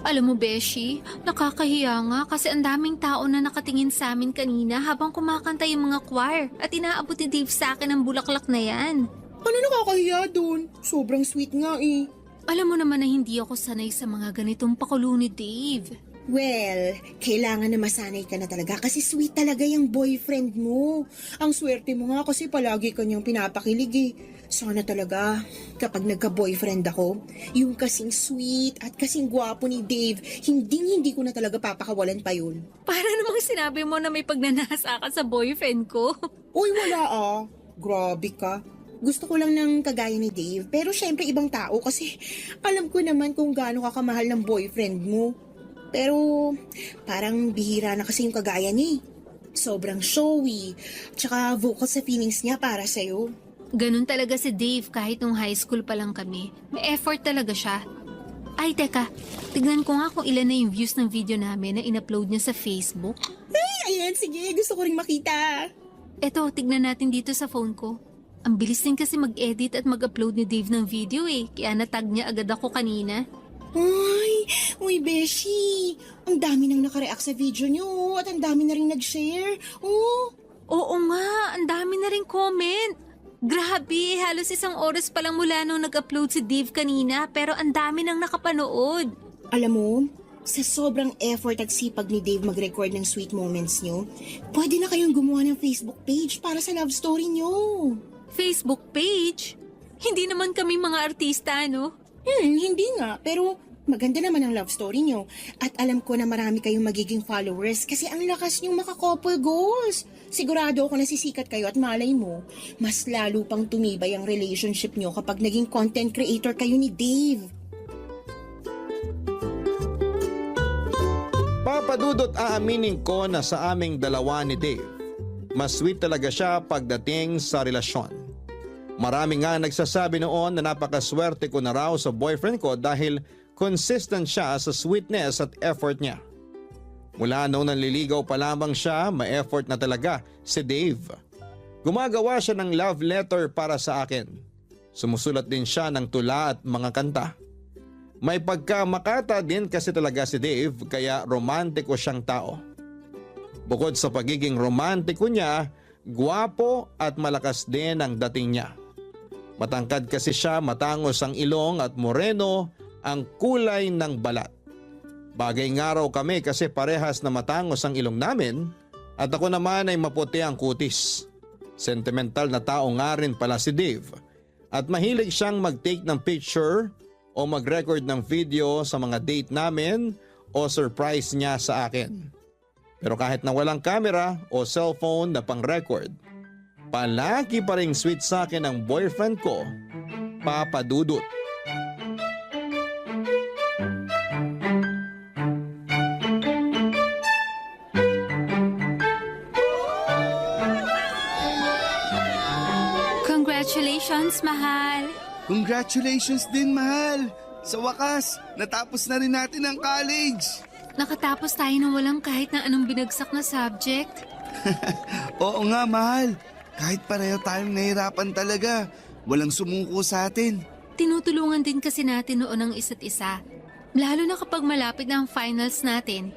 Alam mo, Beshi, nakakahiya nga kasi ang daming tao na nakatingin sa amin kanina habang kumakanta yung mga choir at inaabot ni Dave sa akin ang bulaklak na yan. Ano nakakahiya dun? Sobrang sweet nga eh. Alam mo naman na hindi ako sanay sa mga ganitong pakulo ni Dave. Well, kailangan na masanay ka na talaga kasi sweet talaga yung boyfriend mo. Ang swerte mo nga kasi palagi kanyang pinapakilig eh. Sana talaga, kapag nagka-boyfriend ako, yung kasing sweet at kasing gwapo ni Dave, hindi ko na talaga papakawalan pa yun. Para namang sinabi mo na may pagnanasa ka sa boyfriend ko. Uy, wala ah. Grabe ka. Gusto ko lang ng kagaya ni Dave, pero syempre ibang tao kasi alam ko naman kung gaano ka kamahal ng boyfriend mo. Pero parang bihira na kasi yung kagaya niya. Sobrang showy, tsaka vocal sa feelings niya para sa'yo. Ganun talaga si Dave kahit nung high school pa lang kami. May effort talaga siya. Ay, teka. Tignan ko nga kung ilan na yung views ng video namin na in-upload niya sa Facebook. Ay, ayan, sige, gusto ko ring makita. Eto, tignan natin dito sa phone ko. Ang bilis din kasi mag-edit at mag-upload ni Dave ng video eh. Kaya natag niya agad ako kanina. Uy, Beshi, ang dami nang nakareact sa video niyo at ang dami na rin nag-share. Oh. Oo nga, ang dami na rin comment. Grabe, halos 1 oras pa lang mula nung nag-upload si Dave kanina pero ang dami nang nakapanood. Alam mo, sa sobrang effort at sipag ni Dave mag-record ng sweet moments niyo, pwede na kayong gumawa ng Facebook page para sa love story niyo. Facebook page? Hindi naman kami mga artista, no? Hindi nga, pero maganda naman ang love story niyo. At alam ko na marami kayong magiging followers kasi ang lakas niyong maka-couple goals. Sigurado ako nasisikat kayo at malay mo, mas lalo pang tumibay ang relationship niyo kapag naging content creator kayo ni Dave. Papadudot aaminin ko na sa aming dalawa ni Dave, mas sweet talaga siya pagdating sa relasyon. Marami nga nagsasabi noon na napakaswerte ko na raw sa boyfriend ko dahil consistent siya sa sweetness at effort niya. Mula noong nanliligaw pa lamang siya, may effort na talaga si Dave. Gumagawa siya ng love letter para sa akin. Sumusulat din siya ng tula at mga kanta. May pagkamakata din kasi talaga si Dave kaya romantiko siyang tao. Bukod sa pagiging romantiko niya, gwapo at malakas din ang dating niya. Matangkad kasi siya, matangos ang ilong at moreno ang kulay ng balat. Bagay nga raw kami kasi parehas na matangos ang ilong namin at ako naman ay maputi ang kutis. Sentimental na tao nga rin pala si Dave at mahilig siyang mag-take ng picture o mag-record ng video sa mga date namin o surprise niya sa akin. Pero kahit na walang camera o cellphone na pang-record, palagi pa ring sweet sa akin ang boyfriend ko, Papa Dudut. Congratulations, mahal! Congratulations din, mahal! Sa wakas, natapos na rin natin ang college! Nakatapos tayo ng walang kahit na anong binagsak na subject. Oo nga, mahal. Kahit pareho tayong nahirapan talaga, walang sumuko sa atin. Tinutulungan din kasi natin noon ang isa't isa. Lalo na kapag malapit na ang finals natin.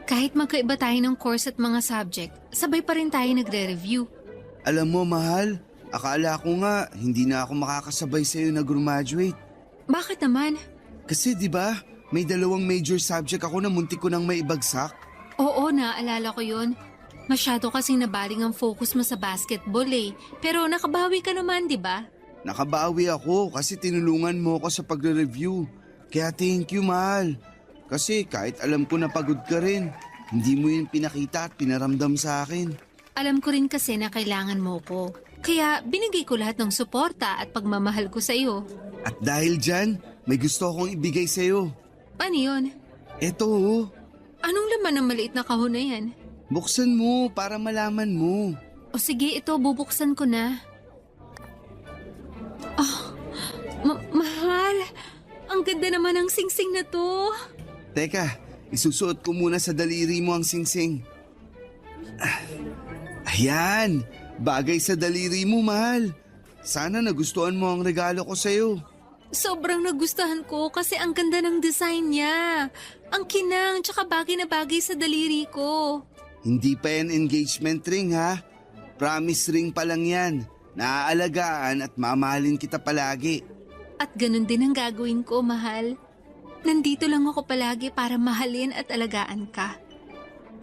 Kahit magkaiba tayo ng course at mga subject, sabay pa rin tayo nagre-review. Alam mo, mahal, akala ko nga hindi na ako makakasabay sa'yo na graduate. Bakit naman? Kasi di ba, may 2 major subject ako na muntik ko nang maibagsak. Oo, naalala ko yun. Masyado kasing nabaling ang focus mo sa basketball eh. Pero nakabawi ka naman, di ba? Nakabawi ako kasi tinulungan mo ako sa pagre-review. Kaya thank you, mahal. Kasi kahit alam ko na pagod ka rin, hindi mo yun pinakita at pinaramdam sa akin. Alam ko rin kasi na kailangan mo ko. Kaya binigay ko lahat ng suporta at pagmamahal ko sa iyo. At dahil dyan, may gusto akong ibigay sa'yo. Ano yun? Eto, Anong laman ng maliit na kahon na yan? Buksan mo para malaman mo. O sige, ito, bubuksan ko na. Mahal, ang ganda naman ng singsing na to. Teka, isusuot ko muna sa daliri mo ang singsing. Ayan, bagay sa daliri mo, mahal. Sana nagustuhan mo ang regalo ko sa'yo. Sobrang nagustuhan ko kasi ang ganda ng design niya. Ang kinang, tsaka bagay na bagay sa daliri ko. Hindi pa yan engagement ring ha. Promise ring pa lang yan. Naaalagaan at mamahalin kita palagi. At ganun din ang gagawin ko, mahal. Nandito lang ako palagi para mahalin at alagaan ka.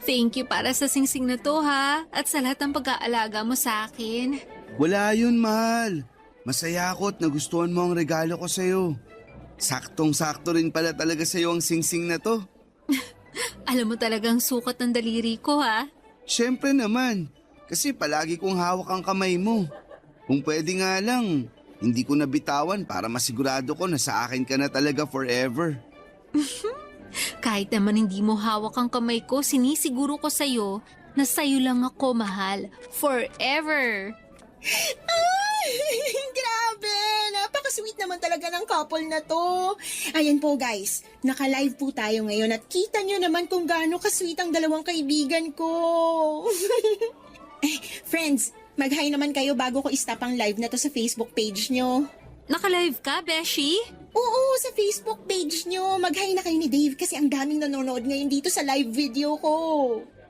Thank you para sa singsing na to, ha? At sa lahat ng pag-aalaga mo sa akin. Wala yun, mahal. Masaya ako at nagustuhan mo ang regalo ko sa'yo. Saktong-sakto rin pala talaga sa'yo ang singsing na to. Alam mo talagang sukat ng daliri ko, ha? Siyempre naman, kasi palagi kong hawak ang kamay mo. Kung pwede nga lang, hindi ko nabitawan para masigurado ko na sa akin ka na talaga forever. Kahit naman hindi mo hawak ang kamay ko, sinisiguro ko sa'yo na sa'yo lang ako, mahal. Forever! Grabe! Napaka-sweet naman talaga ng couple na to. Ayan po guys, naka-live po tayo ngayon at kita nyo naman kung gaano ka-sweet ang dalawang kaibigan ko. Friends, mag-hi naman kayo bago ko i-stop ang live na to sa Facebook page nyo. Naka-live ka, Beshi? Oo, sa Facebook page nyo. Mag-hi na kayo ni Dave kasi ang daming nanonood ngayon dito sa live video ko.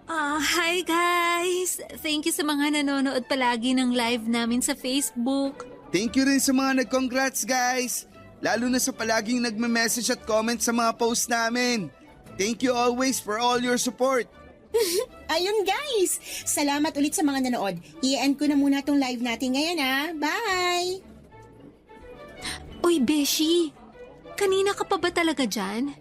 Hi guys! Thank you sa mga nanonood palagi ng live namin sa Facebook. Thank you rin sa mga nag-congrats guys. Lalo na sa palaging nagme-message at comment sa mga post namin. Thank you always for all your support. Ayun guys, salamat ulit sa mga nanood. I-end ko na muna tong live natin ngayon Bye! Uy, Beshi! Kanina ka pa ba talaga dyan?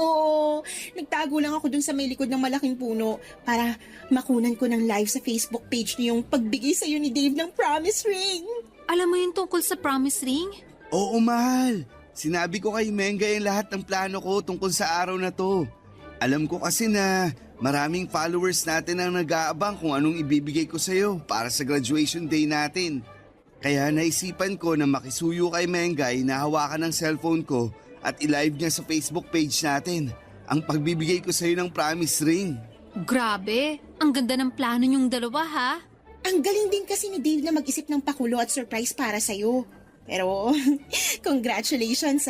Oo, nagtago lang ako dun sa may likod ng malaking puno para makunan ko ng live sa Facebook page niyo yung pagbigay sa'yo ni Dave ng promise ring. Alam mo yung tungkol sa promise ring? Oo, mahal. Sinabi ko kay Mengay ang lahat ng plano ko tungkol sa araw na to. Alam ko kasi na maraming followers natin ang nag-aabang kung anong ibibigay ko sa'yo para sa graduation day natin. Kaya naisipan ko na makisuyo kay Mengay na hawakan ng cellphone ko at i-live niya sa Facebook page natin ang pagbibigay ko sa'yo ng promise ring. Grabe! Ang ganda ng plano niyong dalawa, ha? Ang galing din kasi ni Dave na mag-isip ng pakulo at surprise para sa'yo. Pero, congratulations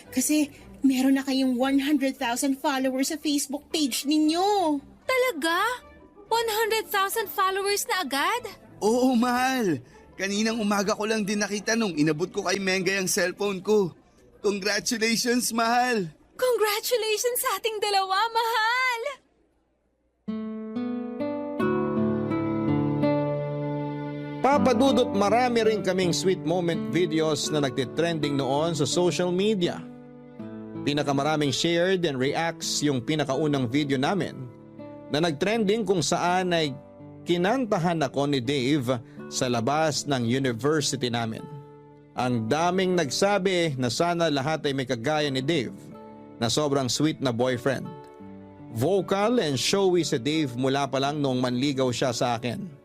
kasi meron na kayong 100,000 followers sa Facebook page ninyo. Talaga? 100,000 followers na agad? Oo, mahal. Kaninang umaga ko lang din nakita nung inabot ko kay Mengay ang cellphone ko. Congratulations, mahal! Congratulations sa ating dalawa, mahal! Papadudot marami rin kaming sweet moment videos na nagtitrending noon sa social media. Pinakamaraming shared and reacts yung pinakaunang video namin na nagtrending kung saan ay kinantahan ako ni Dave sa labas ng university namin. Ang daming nagsabi na sana lahat ay may kagaya ni Dave na sobrang sweet na boyfriend. Vocal and showy si Dave mula pa lang noong manligaw siya sa akin.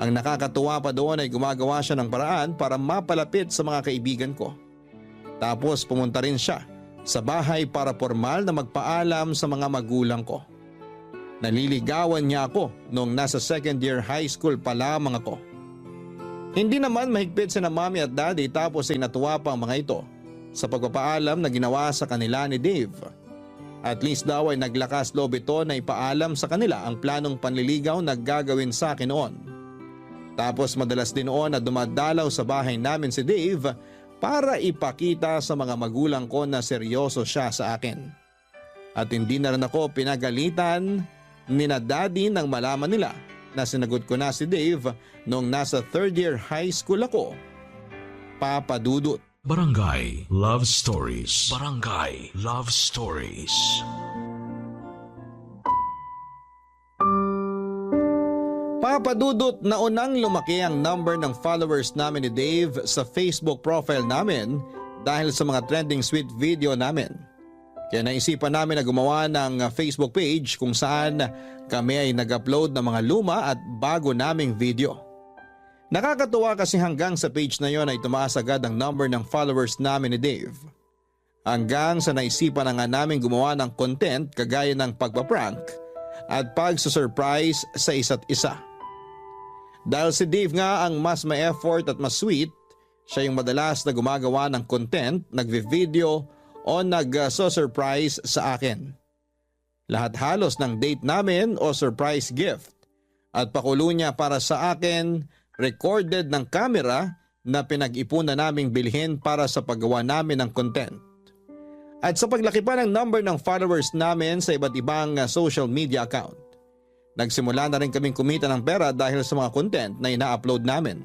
Ang nakakatuwa pa doon ay gumagawa siya ng paraan para mapalapit sa mga kaibigan ko. Tapos pumunta rin siya sa bahay para formal na magpaalam sa mga magulang ko. Naliligawan niya ako noong nasa second year high school pa lamang ako. Hindi naman mahigpit sina mommy at daddy tapos ay natuwa pa ang mga ito sa pagpapaalam na ginawa sa kanila ni Dave. At least daw ay naglakas loob ito na ipaalam sa kanila ang planong panliligaw na gagawin sa akin noon. Tapos madalas din noon na dumadalaw sa bahay namin si Dave para ipakita sa mga magulang ko na seryoso siya sa akin. At hindi na rin ako pinagalitan ni na daddy nang malaman nila na sinagot ko na si Dave noong nasa third year high school ako. Papadudot. Barangay Love Stories. Barangay Love Stories. Papadudot na unang lumaki ang number ng followers namin ni Dave sa Facebook profile namin dahil sa mga trending sweet video namin. Kaya naisipan namin na gumawa ng Facebook page kung saan kami ay nag-upload ng mga luma at bago naming video. Nakakatuwa kasi hanggang sa page na yon ay tumaas agad ang number ng followers namin ni Dave. Hanggang sa naisipan na nga namin gumawa ng content kagaya ng pagpaprank at pagsusurprise sa isa't isa. Dahil si Dave nga ang mas may effort at mas sweet, siya yung madalas na gumagawa ng content, nagvi-video o nag-surprise sa akin. Lahat halos ng date namin o surprise gift at pakulo niya para sa akin, recorded ng camera na pinag-ipunan naming bilhin para sa paggawa namin ng content. At sa paglaki pa ng number ng followers namin sa iba't ibang social media account, nagsimula na rin kaming kumita ng pera dahil sa mga content na ina-upload namin.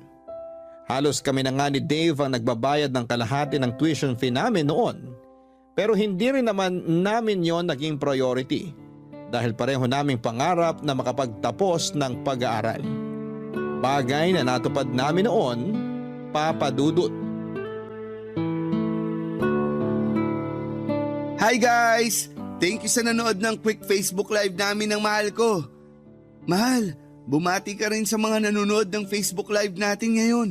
Halos kami na nga ni Dave ang nagbabayad ng kalahati ng tuition fee namin noon. Pero hindi rin naman namin yon naging priority dahil pareho naming pangarap na makapagtapos ng pag-aaral. Bagay na natupad namin noon, Papa Dudut. Hi guys! Thank you sa nanood ng quick Facebook live namin ng mahal ko. Mahal, bumati ka rin sa mga nanonood ng Facebook live natin ngayon.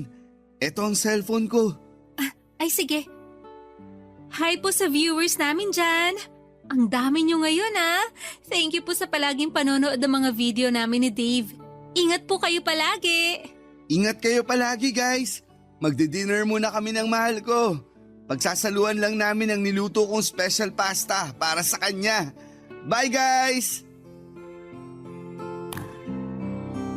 Ito ang cellphone ko. Ay sige. Hi po sa viewers namin dyan. Ang dami nyo ngayon Thank you po sa palaging panonood ng mga video namin ni Dave. Ingat po kayo palagi. Ingat kayo palagi guys. Magdi-dinner muna kami ng mahal ko. Pagsasaluan lang namin ang niluto kong special pasta para sa kanya. Bye guys!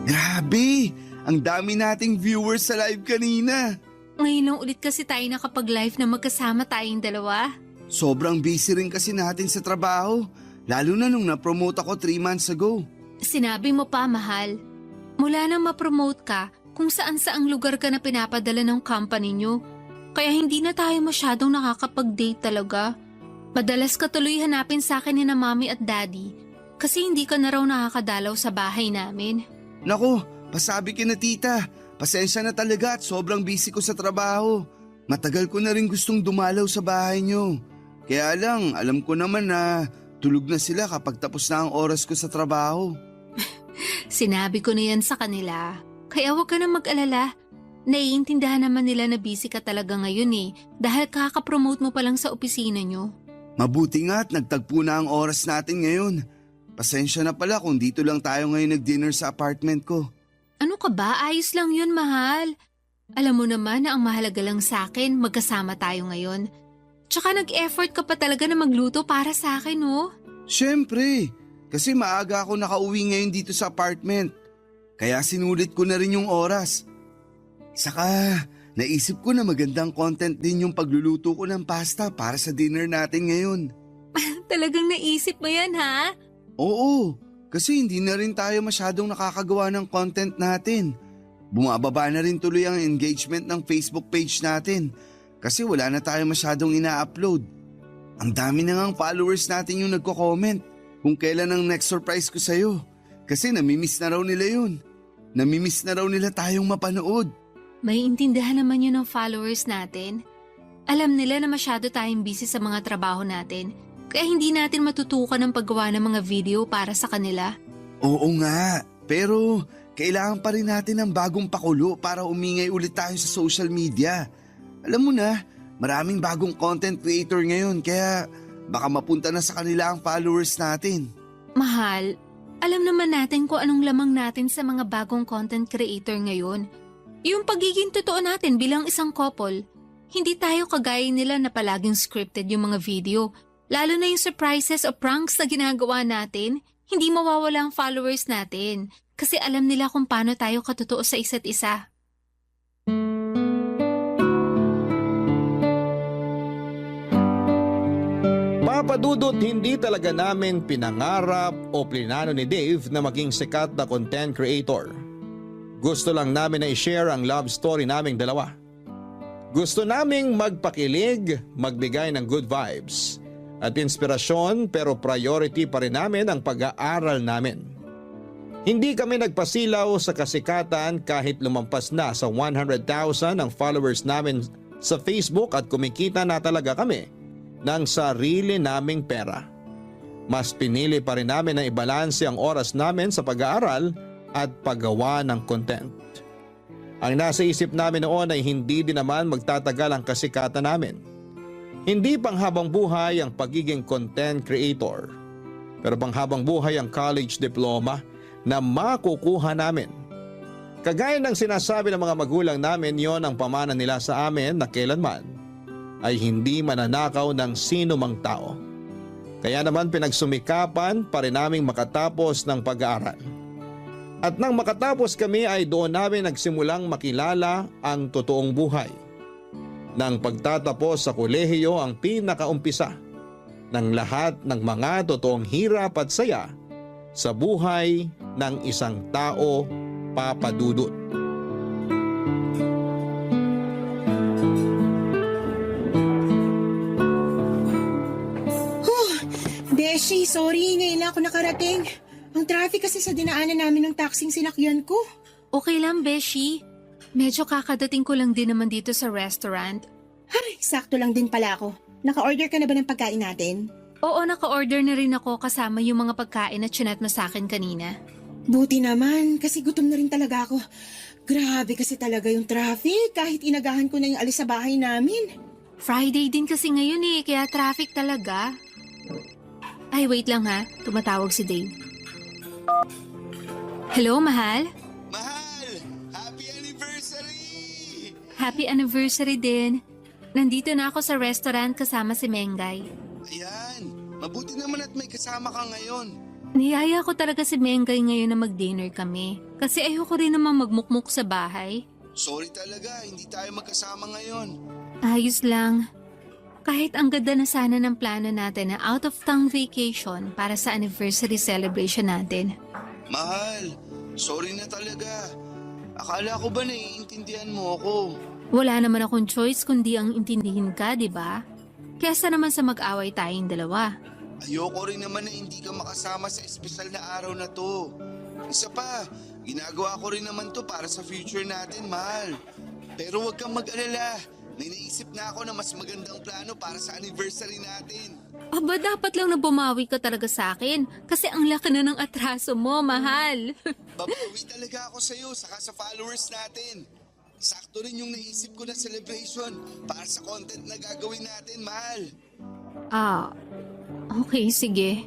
Grabe! Ang dami nating viewers sa live kanina. Ngayon lang ulit kasi tayo nakapag-live na magkasama tayong dalawa. Sobrang busy rin kasi natin sa trabaho. Lalo na nung na-promote ako 3 months ago. Sinabi mo pa, mahal. Mula nang ma-promote ka, kung saan-saang lugar ka na pinapadala ng company nyo. Kaya hindi na tayo masyadong nakakapag-date talaga. Madalas ka tuloy hanapin sa akin ni na mommy at daddy kasi hindi ka na raw nakakadalaw sa bahay namin. Naku, pasabi ka na tita. Pasensya na talaga at sobrang busy ko sa trabaho. Matagal ko na rin gustong dumalaw sa bahay nyo. Kaya lang, alam ko naman na tulog na sila kapag tapos na ang oras ko sa trabaho. Sinabi ko na yan sa kanila. Kaya huwag ka na mag-alala. Naiintindihan naman nila na busy ka talaga ngayon dahil kakapromote mo pa lang sa opisina nyo. Mabuti nga at nagtagpo na ang oras natin ngayon. Pasensya na pala kung dito lang tayo ngayon nag-dinner sa apartment ko. Ano ka ba? Ayos lang yun, mahal. Alam mo naman na ang mahalaga lang sa akin, magkasama tayo ngayon. Tsaka nag-effort ka pa talaga na magluto para sa akin, oh. Siyempre, kasi maaga ako nakauwi ngayon dito sa apartment. Kaya sinulit ko na rin yung oras. Saka, naisip ko na magandang content din yung pagluluto ko ng pasta para sa dinner natin ngayon. Talagang naisip mo yan, ha? Oo, kasi hindi na rin tayo masyadong nakakagawa ng content natin. Bumababa na rin tuloy ang engagement ng Facebook page natin kasi wala na tayo masyadong ina-upload. Ang dami na ngang followers natin yung nagko-comment kung kailan ang next surprise ko sa'yo kasi namimiss na raw nila yun. Namimiss na raw nila tayong mapanood. May intindihan naman yun ng followers natin. Alam nila na masyado tayong busy sa mga trabaho natin, kaya hindi natin matutukan ang paggawa ng mga video para sa kanila. Oo nga, pero kailangan pa rin natin ng bagong pakulo para umingay ulit tayo sa social media. Alam mo na, maraming bagong content creator ngayon kaya baka mapunta na sa kanila ang followers natin. Mahal, alam naman natin kung anong lamang natin sa mga bagong content creator ngayon. Yung pagiging totoo natin bilang isang couple, hindi tayo kagaya nila na palaging scripted yung mga video. Lalo na yung surprises o pranks na ginagawa natin, hindi mawawala ang followers natin kasi alam nila kung paano tayo katotoo sa isa't isa. Papadudot, hindi talaga namin pinangarap o plinano ni Dave na maging sikat na content creator. Gusto lang namin na i-share ang love story naming dalawa. Gusto naming magpakilig, magbigay ng good vibes at inspirasyon pero priority pa rin namin ang pag-aaral namin. Hindi kami nagpasilaw sa kasikatan kahit lumampas na sa 100,000 ang followers namin sa Facebook at kumikita na talaga kami ng sarili naming pera. Mas pinili pa rin namin na ibalanse ang oras namin sa pag-aaral at paggawa ng content. Ang nasa isip namin noon ay hindi din naman magtatagal ang kasikatan namin. Hindi panghabang buhay ang pagiging content creator, pero panghabang buhay ang college diploma na makukuha namin. Kagaya ng sinasabi ng mga magulang namin, yon ang pamana nila sa amin na kailanman ay hindi mananakaw ng sino mang tao. Kaya naman pinagsumikapan pa rin naming makatapos ng pag-aaral. At nang makatapos kami ay doon namin nagsimulang makilala ang totoong buhay. Nang pagtatapos sa kolehiyo ang pinakaumpisa ng lahat ng mga totoong hirap at saya sa buhay ng isang tao, Papa Dudut. Beshi, sorry, ngayon lang ako nakarating. Ang traffic kasi sa dinaanan namin ng taxing sinakyan ko. Okay lang, Beshi. Medyo kakadating ko lang din naman dito sa restaurant. Ay, sakto lang din pala ako. Naka-order ka na ba ng pagkain natin? Oo, naka-order na rin ako kasama yung mga pagkain na chinat mo sa akin kanina. Buti naman, kasi gutom na rin talaga ako. Grabe kasi talaga yung traffic, kahit inagahan ko na yung alis sa bahay namin. Friday din kasi ngayon kaya traffic talaga. Ay, wait lang ha. Tumatawag si Dave. Hello, mahal? Mahal! Happy anniversary! Happy anniversary din. Nandito na ako sa restaurant kasama si Mengay. Ayan, mabuti naman at may kasama ka ngayon. Niyaya ko talaga si Mengay ngayon na mag-dinner kami. Kasi ayoko rin naman magmukmuk sa bahay. Sorry talaga, hindi tayo magkasama ngayon. Ayos lang. Kahit ang ganda na sana ng plano natin na out-of-town vacation para sa anniversary celebration natin. Mahal, sorry na talaga. Akala ko ba naiintindihan mo ako? Wala naman akong choice kundi ang intindihin ka, di ba? Kesa naman sa mag-away tayong dalawa. Ayoko rin naman na hindi ka makasama sa espesyal na araw na to. Isa pa, ginagawa ko rin naman to para sa future natin, mahal. Pero huwag kang mag-alala. May naisip na ako na mas magandang plano para sa anniversary natin. Aba, dapat lang na bumawi ka talaga sa akin. Kasi ang laki na ng atraso mo, mahal. Babawi talaga ako sa'yo, saka sa followers natin. Sakto rin yung naisip ko na celebration para sa content na gagawin natin, mahal. Okay, sige.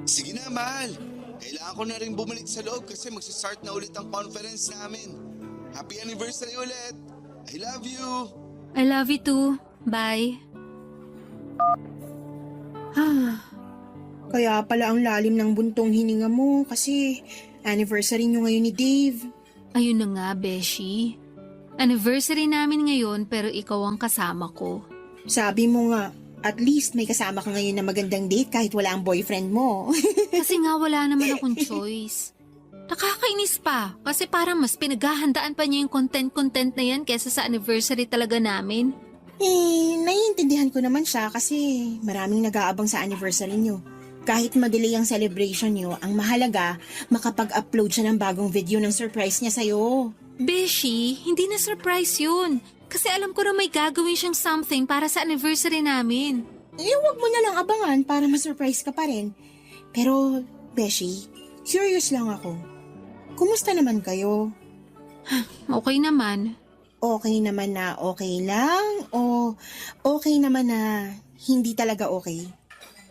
Sige na, mahal. Kailangan ko na rin bumalik sa loob kasi magsistart na ulit ang conference namin. Happy anniversary ulit! I love you! I love you too. Bye. Kaya pala ang lalim ng buntong hininga mo kasi anniversary nyo ngayon ni Dave. Ayun na nga, Beshi. Anniversary namin ngayon pero ikaw ang kasama ko. Sabi mo nga, at least may kasama ka ngayon na magandang date kahit wala ang boyfriend mo. Kasi nga wala naman akong choice. Nakakainis pa kasi parang mas pinaghahandaan pa niya yung content na yan kesa sa anniversary talaga namin. Naiintindihan ko naman siya kasi maraming nag-aabang sa anniversary nyo. Kahit madelay ang celebration nyo, ang mahalaga, makapag-upload siya ng bagong video ng surprise niya sa'yo. Beshi, hindi na surprise yun. Kasi alam ko na may gagawin siyang something para sa anniversary namin. Huwag mo na lang abangan para ma-surprise ka pa rin. Pero, Beshi, curious lang ako. Kumusta naman kayo? Okay naman. Okay naman na okay lang o okay naman na hindi talaga okay?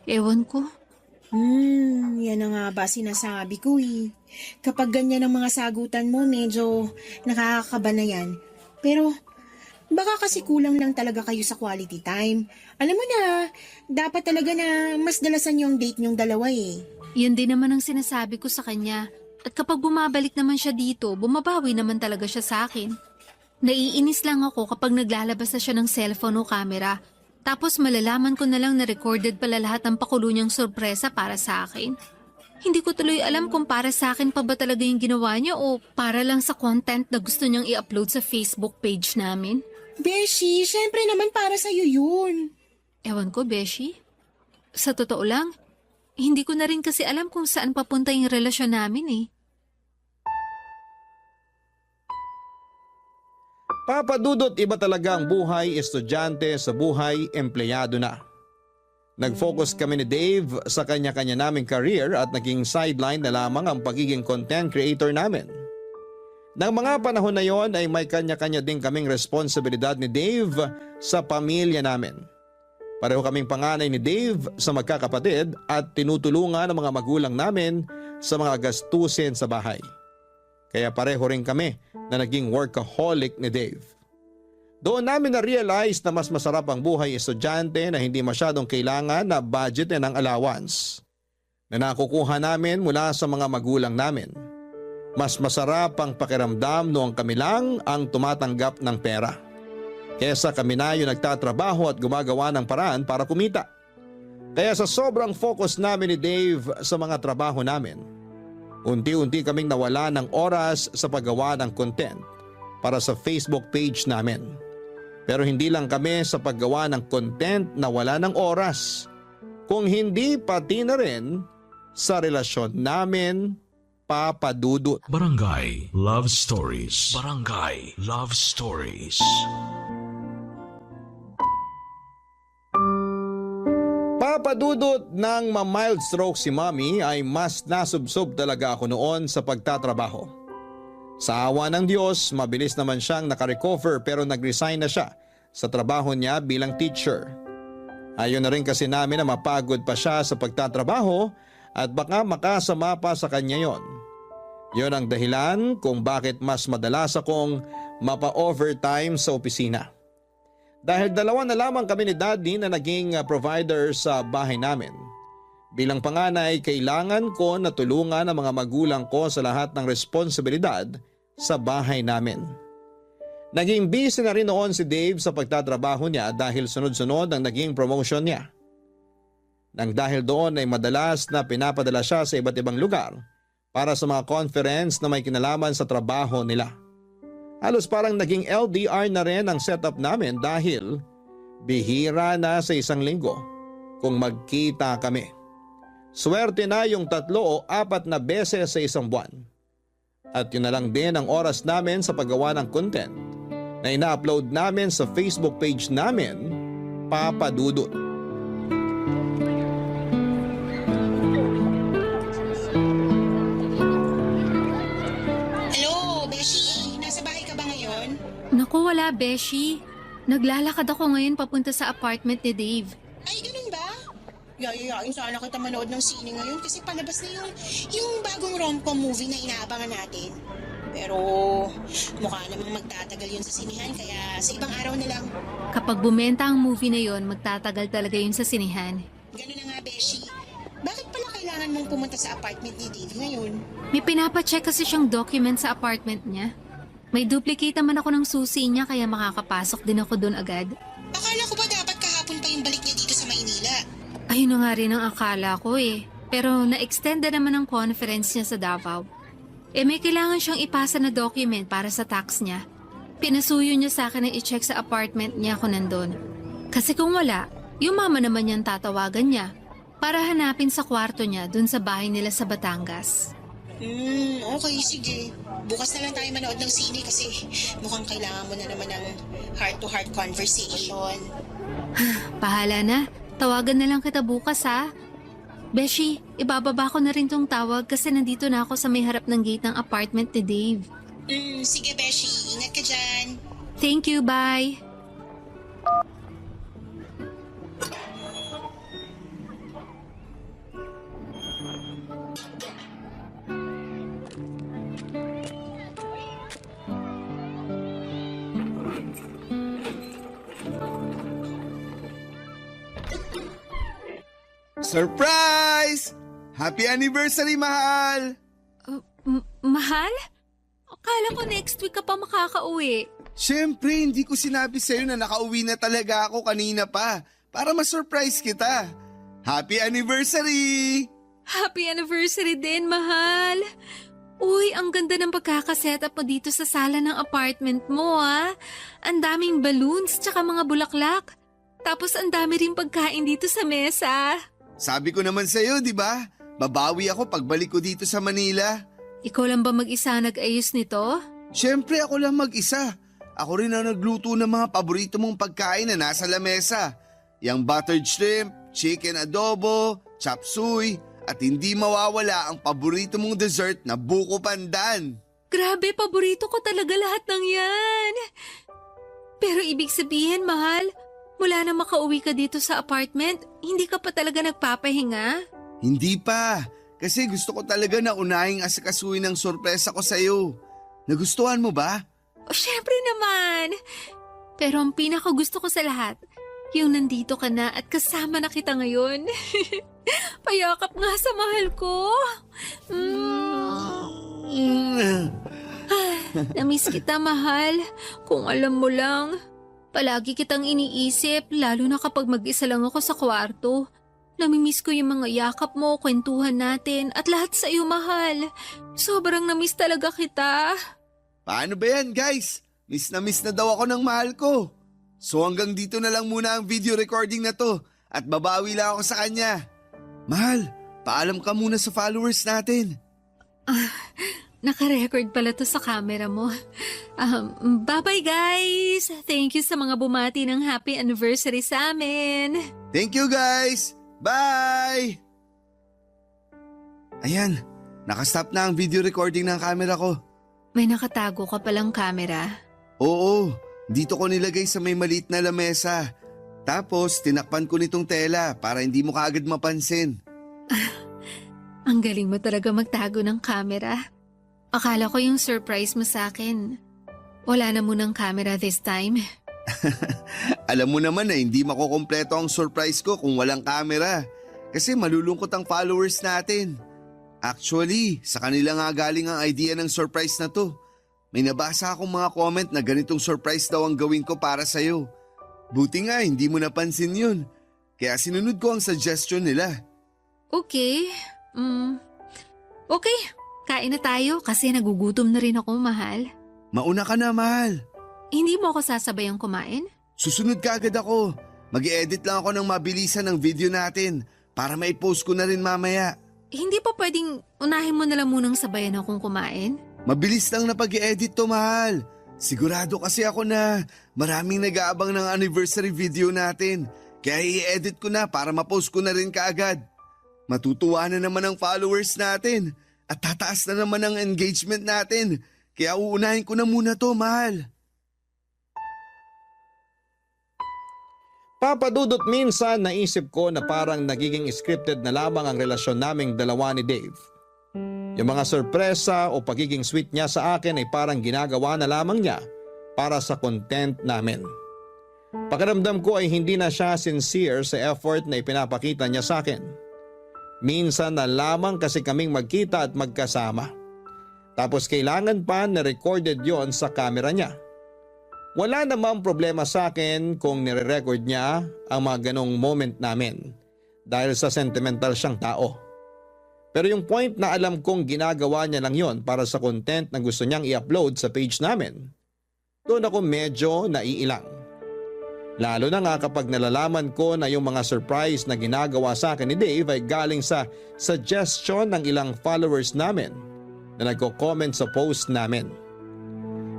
Ewan ko. Yan na nga ba sinasabi ko eh. Kapag ganyan ang mga sagutan mo, medyo nakakakaba na yan. Pero, baka kasi kulang lang talaga kayo sa quality time. Alam mo na, dapat talaga na mas dalasan yung date nyong dalawa eh. Yan din naman ang sinasabi ko sa kanya. At kapag bumabalik naman siya dito, bumabawi naman talaga siya sa akin. Naiinis lang ako kapag naglalabas na siya ng cellphone o camera. Tapos malalaman ko na lang na recorded pala lahat ng pakulo niyang sorpresa para sa akin. Hindi ko tuloy alam kung para sa akin pa ba talaga yung ginawa niya o para lang sa content na gusto niyang i-upload sa Facebook page namin. Beshi, syempre naman para sa'yo yun. Ewan ko, Beshi. Sa totoo lang, hindi ko na rin kasi alam kung saan papunta yung relasyon namin eh. Papadudot, iba talaga ang buhay estudyante sa buhay empleyado na. Nag-focus kami ni Dave sa kanya-kanya naming career at naging sideline na lamang ang pagiging content creator namin. Nang mga panahon na yon ay may kanya-kanya din kaming responsibilidad ni Dave sa pamilya namin. Pareho kaming panganay ni Dave sa magkakapatid at tinutulungan ang mga magulang namin sa mga gastusin sa bahay. Kaya pareho rin kami na naging workaholic ni Dave. Doon namin na-realize na mas masarap ang buhay estudyante na hindi masyadong kailangan na budget ng allowance na nakukuha namin mula sa mga magulang namin. Mas masarap ang pakiramdam noong kami lang ang tumatanggap ng pera. Kesa kami na yung nagtatrabaho at gumagawa ng paraan para kumita. Kaya sa sobrang focus namin ni Dave sa mga trabaho namin, unti-unti kaming nawala ng oras sa paggawa ng content para sa Facebook page namin. Pero hindi lang kami sa paggawa ng content na wala ng oras, kung hindi pati na rin sa relasyon namin, Papa Dudut. Barangay Love Stories. Barangay Love Stories. Papadudot ng ma-mild stroke si Mommy ay mas nasubsob talaga ako noon sa pagtatrabaho. Sa awa ng Diyos, mabilis naman siyang nakarecover pero nag-resign na siya sa trabaho niya bilang teacher. Ayaw na rin kasi namin na mapagod pa siya sa pagtatrabaho at baka makasama pa sa kanya yon. Yon ang dahilan kung bakit mas madalas akong mapa-overtime sa opisina. Dahil dalawa na lamang kami ni Daddy na naging provider sa bahay namin. Bilang panganay, kailangan ko na tulungan ang mga magulang ko sa lahat ng responsibilidad sa bahay namin. Naging busy na rin noon si Dave sa pagtatrabaho niya dahil sunod-sunod ang naging promotion niya. Nang dahil doon ay madalas na pinapadala siya sa iba't ibang lugar para sa mga conference na may kinalaman sa trabaho nila. Halos parang naging LDR na rin ang setup namin dahil bihira na sa isang linggo kung magkita kami. Swerte na yung 3 o 4 na beses sa isang buwan. At yun na lang din ang oras namin sa paggawa ng content na ina-upload namin sa Facebook page namin, Papa Dudut. Hello, Beshi. Nasa bahay ka ba ngayon? Naku, wala, Beshi. Naglalakad ako ngayon papunta sa apartment ni Dave. Ay, ganun ba? Yayayain sana kita manood ng sine ngayon kasi palabas na yung bagong rom-com movie na inaabangan natin. Pero mukha namang magtatagal yun sa sinihan kaya sa ibang araw na lang. Kapag bumenta ang movie na yon, magtatagal talaga yun sa sinihan. Ganun na nga, Beshi. Bakit pala kailangan mong pumunta sa apartment ni Dave ngayon? May pinapacheck kasi siyang document sa apartment niya. May duplicate naman ako ng susi niya kaya makakapasok din ako doon agad. Akala ko ba dapat kahapon pa yung balik niya dito sa Maynila? Ayun na nga rin ang akala ko eh. Pero na-extend na naman ang conference niya sa Davao. May kailangan siyang ipasa na document para sa tax niya. Pinasuyo niya sa akin na i-check sa apartment niya kung nandun. Kasi kung wala, yung mama naman niyang tatawagan niya para hanapin sa kwarto niya dun sa bahay nila sa Batangas. Okay, sige. Bukas na lang tayo manood ng sine kasi mukhang kailangan mo na naman ng heart-to-heart conversation. Bahala na. Tawagan na lang kita bukas ha. Beshi, ibababa ko na rin tong tawag kasi nandito na ako sa may harap ng gate ng apartment ni Dave. Sige, Beshi. Ingat ka dyan. Thank you, bye. Surprise! Happy anniversary, mahal! Mahal? Akala ko next week ka pa makakauwi. Siyempre, hindi ko sinabi sa'yo na nakauwi na talaga ako kanina pa para ma-surprise kita. Happy anniversary! Happy anniversary din, mahal. Uy, ang ganda ng pagkakaset up mo dito sa sala ng apartment mo, ah. Ang daming balloons tsaka mga bulaklak. Tapos ang dami rin pagkain dito sa mesa. Sabi ko naman sa'yo, di ba? Babawi ako pagbalik ko dito sa Manila. Ikaw lang ba mag-isa nag-ayos nito? Siyempre ako lang mag-isa. Ako rin ang nagluto ng mga paborito mong pagkain na nasa lamesa. Yang buttered shrimp, chicken adobo, chop suey, at hindi mawawala ang paborito mong dessert na buko pandan. Grabe, paborito ko talaga lahat ng yan. Pero ibig sabihin, mahal, mula na makauwi ka dito sa apartment, hindi ka pa talaga nagpapahinga? Hindi pa, kasi gusto ko talaga na unahing asikasuhin ang sorpresa ko sa'yo. Nagustuhan mo ba? O syempre naman. Pero ang pinakagusto ko sa lahat, yung nandito ka na at kasama na kita ngayon. Payakap nga sa mahal ko. Namiss kita, mahal. Kung alam mo lang, palagi kitang iniisip, lalo na kapag mag-isa lang ako sa kwarto. Namimiss ko yung mga yakap mo, kwentuhan natin, at lahat sa iyo, mahal. Sobrang namiss talaga kita. Paano ba yan, guys? Miss na daw ako ng mahal ko. So hanggang dito na lang muna ang video recording na to at babawi lang ako sa kanya. Mahal, paalam ka muna sa followers natin. Naka-record pala to sa camera mo. Bye-bye, guys! Thank you sa mga bumati ng happy anniversary sa amin. Thank you, guys! Bye! Ayan, nakastop na ang video recording ng camera ko. May nakatago ka palang camera. Oo, dito ko nilagay sa may maliit na lamesa. Tapos tinakpan ko nitong tela para hindi mo kaagad mapansin. Ang galing mo talaga magtago ng camera. Akala ko yung surprise mo sa akin. Wala na munang camera this time. Alam mo naman na hindi makukumpleto ang surprise ko kung walang camera. Kasi malulungkot ang followers natin. Actually, sa kanila nga galing ang idea ng surprise na to. May nabasa akong mga comment na ganitong surprise daw ang gawin ko para sa'yo. Buti nga hindi mo napansin yun. Kaya sinunod ko ang suggestion nila. Okay. Okay, kain na tayo kasi nagugutom na rin ako, mahal. Mauna ka na, mahal. Hindi mo ako sasabayang kumain? Susunod ka agad ako. Mag-i-edit lang ako ng mabilisan ng video natin para mai-post ko na rin mamaya. Hindi pa pwedeng unahin mo na lang munang sabayan akong kumain? Mabilis lang na pag-i-edit to, mahal. Sigurado kasi ako na maraming nag-aabang ng anniversary video natin. Kaya i-edit ko na para ma-post ko na rin kaagad. Matutuwa na naman ang followers natin at tataas na naman ang engagement natin. Kaya uunahin ko na muna to, mahal. Papadudot, minsan naisip ko na parang nagiging scripted na lamang ang relasyon naming dalawa ni Dave. Yung mga sorpresa o pagiging sweet niya sa akin ay parang ginagawa na lamang niya para sa content namin. Pakiramdam ko ay hindi na siya sincere sa effort na ipinapakita niya sa akin. Minsan na lamang kasi kaming magkita at magkasama. Tapos kailangan pa na recorded yon sa camera niya. Wala namang problema sa akin kung nire-record niya ang mga ganong moment namin dahil sa sentimental siyang tao. Pero yung point na alam kong ginagawa niya lang yon para sa content na gusto niyang i-upload sa page namin, doon ako medyo naiilang. Lalo na nga kapag nalalaman ko na yung mga surprise na ginagawa sa akin ni Dave ay galing sa suggestion ng ilang followers namin na nagko-comment sa post namin.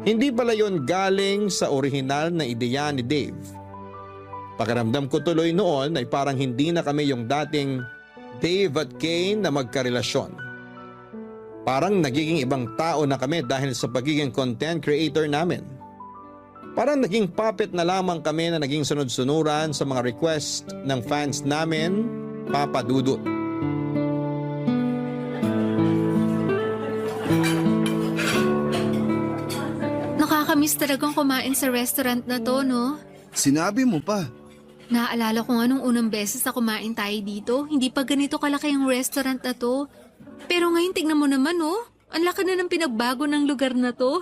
Hindi pala yon galing sa orihinal na ideya ni Dave. Pakiramdam ko tuloy noon ay parang hindi na kami yung dating Dave at Kane na magkarelasyon. Parang nagiging ibang tao na kami dahil sa pagiging content creator namin. Parang naging puppet na lamang kami na naging sunod-sunuran sa mga request ng fans namin, Papa Dudut. Nakakamiss talagang kumain sa restaurant na to, no? Sinabi mo pa. Naaalala ko nga nung unang beses na kumain tayo dito, hindi pa ganito kalaki ang restaurant na to. Pero ngayon tignan mo naman, oh. Ang laki na ng pinagbago ng lugar na to.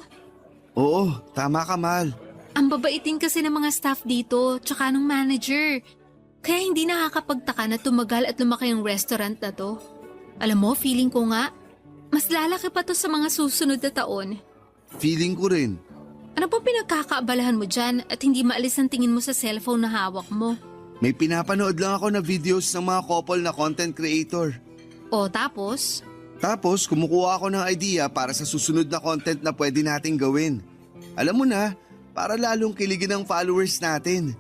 Oo, tama ka, mahal. Ang babaitin kasi ng mga staff dito, tsaka ng manager. Kaya hindi nakakapagtaka na tumagal at lumaki ang restaurant na to. Alam mo, feeling ko nga, mas lalaki pa to sa mga susunod na taon. Feeling ko rin. Ano pa pinagkakaabalahan mo dyan at hindi maalis ang tingin mo sa cellphone na hawak mo? May pinapanood lang ako na videos ng mga couple na content creator. O tapos? Tapos kumukuha ako ng idea para sa susunod na content na pwede nating gawin. Alam mo na, para lalong kiligin ang followers natin.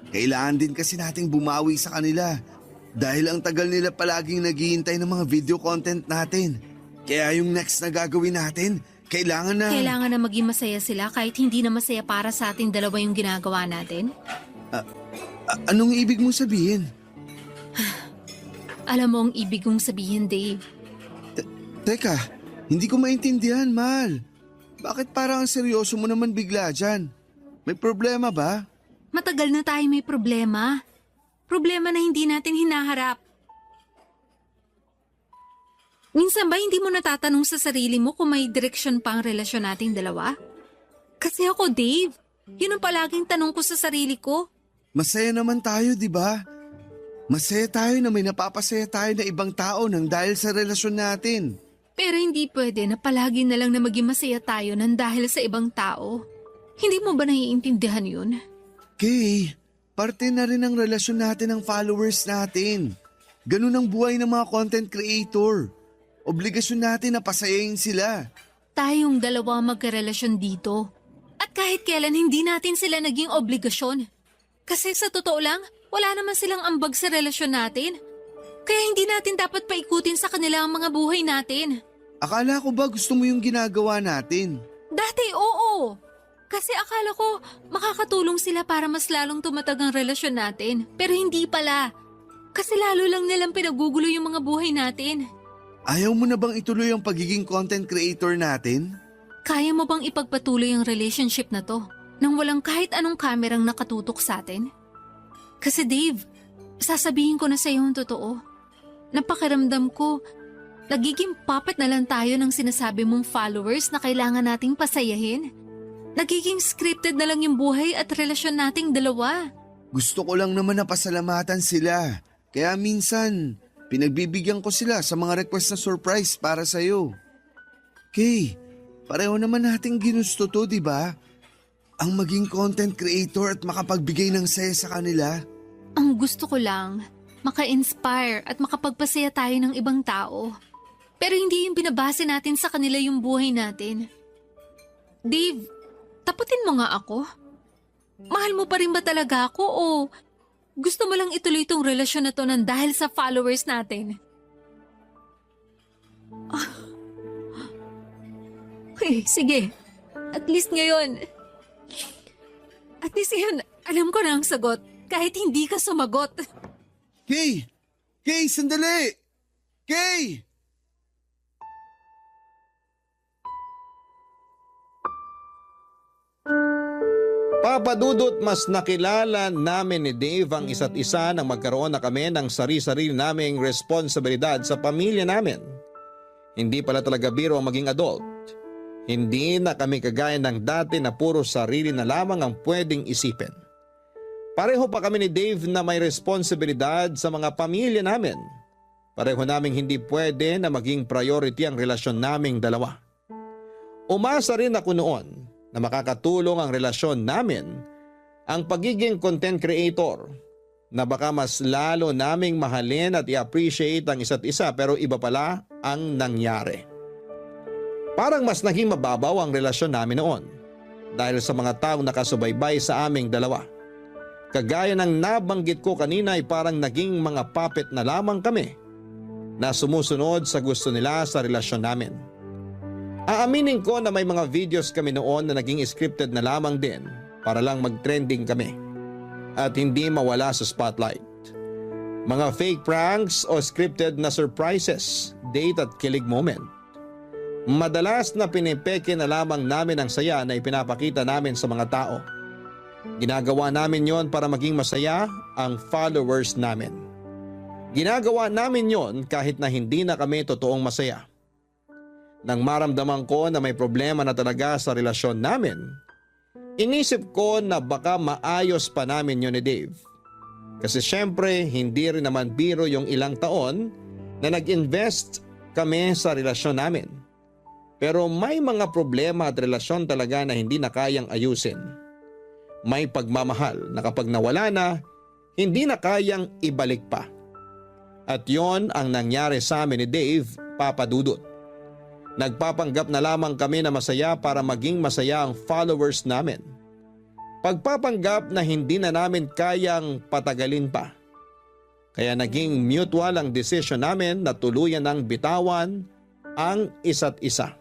Kailangan din kasi nating bumawi sa kanila dahil ang tagal nila palaging naghihintay ng mga video content natin. Kaya yung next na gagawin natin, kailangan Kailangan na maging masaya sila kahit hindi na masaya para sa ating dalawa yung ginagawa natin. Anong ibig mong sabihin? Alam mo ang ibig kong sabihin, Dave. Teka, hindi ko maintindihan, Mal. Bakit parang ang seryoso mo naman bigla dyan? May problema ba? Matagal na tayo may problema. Problema na hindi natin hinaharap. Minsan ba hindi mo natatanong sa sarili mo kung may direksyon pa ang relasyon nating dalawa? Kasi ako, Dave, yun ang palaging tanong ko sa sarili ko. Masaya naman tayo, di ba? Masaya tayo na may napapasaya tayo na ibang tao nang dahil sa relasyon natin. Pero hindi pwede na palagi na lang na maging masaya tayo nang dahil sa ibang tao. Hindi mo ba naiintindihan yun? Kay, parte na rin ang relasyon natin ng followers natin. Ganun ang buhay ng mga content creator. Obligasyon natin na pasayahin sila. Tayong dalawa magkarelasyon dito. At kahit kailan hindi natin sila naging obligasyon. Kasi sa totoo lang, wala naman silang ambag sa relasyon natin. Kaya hindi natin dapat paikutin sa kanila ang mga buhay natin. Akala ko ba gusto mo yung ginagawa natin? Dati oo. Kasi akala ko makakatulong sila para mas lalong tumatag ang relasyon natin. Pero hindi pala. Kasi lalo lang nilang pinagugulo yung mga buhay natin. Ayaw mo na bang ituloy ang pagiging content creator natin? Kaya mo bang ipagpatuloy ang relationship na to nang walang kahit anong kamerang nakatutok sa atin? Kasi Dave, sasabihin ko na sa iyo ang totoo. Napakiramdam ko, nagiging puppet na lang tayo ng sinasabi mong followers na kailangan nating pasayahin. Nagiging scripted na lang yung buhay at relasyon nating dalawa. Gusto ko lang naman na pasalamatan sila. Kaya minsan, pinagbibigyan ko sila sa mga request na surprise para sa'yo. Kay, pareho naman nating ginusto to, di ba? Ang maging content creator at makapagbigay ng saya sa kanila. Ang gusto ko lang, maka-inspire at makapagpasaya tayo ng ibang tao. Pero hindi yung binabase natin sa kanila yung buhay natin. Dave, taputin mo nga ako. Mahal mo pa rin ba talaga ako o gusto mo lang ituloy itong relasyon na to nang dahil sa followers natin? Okay, sige. At least ngayon, alam ko na ang sagot kahit hindi ka sumagot. Kay! Kay, sandali! Kay! Papadudot, mas nakilala namin ni Dave ang isa't isa nang magkaroon na kami ng sari-sarili naming responsibilidad sa pamilya namin. Hindi pala talaga biro ang maging adult. Hindi na kami kagaya ng dati na puro sarili na lamang ang pwedeng isipin. Pareho pa kami ni Dave na may responsibilidad sa mga pamilya namin. Pareho naming hindi pwede na maging priority ang relasyon naming dalawa. Umasa rin ako noon na makakatulong ang relasyon namin ang pagiging content creator na baka mas lalo naming mahalin at i-appreciate ang isa't isa, pero iba pala ang nangyari. Parang mas naging mababaw ang relasyon namin noon dahil sa mga taong nakasubaybay sa aming dalawa. Kagaya ng nabanggit ko kanina ay parang naging mga puppet na lamang kami na sumusunod sa gusto nila sa relasyon namin. Aaminin ko na may mga videos kami noon na naging scripted na lamang din para lang mag-trending kami at hindi mawala sa spotlight. Mga fake pranks o scripted na surprises, date at kilig moment. Madalas na pinipeke na lamang namin ang saya na ipinapakita namin sa mga tao. Ginagawa namin yon para maging masaya ang followers namin. Ginagawa namin yon kahit na hindi na kami totoong masaya. Nang maramdaman ko na may problema na talaga sa relasyon namin, inisip ko na baka maayos pa namin yun ni Dave. Kasi syempre hindi rin naman biro yung ilang taon na nag-invest kami sa relasyon namin. Pero may mga problema at relasyon talaga na hindi na kayang ayusin. May pagmamahal na kapag nawala na, hindi na kayang ibalik pa. At yon ang nangyari sa amin ni Dave, Papa Dudut. Nagpapanggap na lamang kami na masaya para maging masaya ang followers namin. Pagpapanggap na hindi na namin kayang patagalin pa. Kaya naging mutual ang desisyon namin na tuluyan ng bitawan ang isa't isa.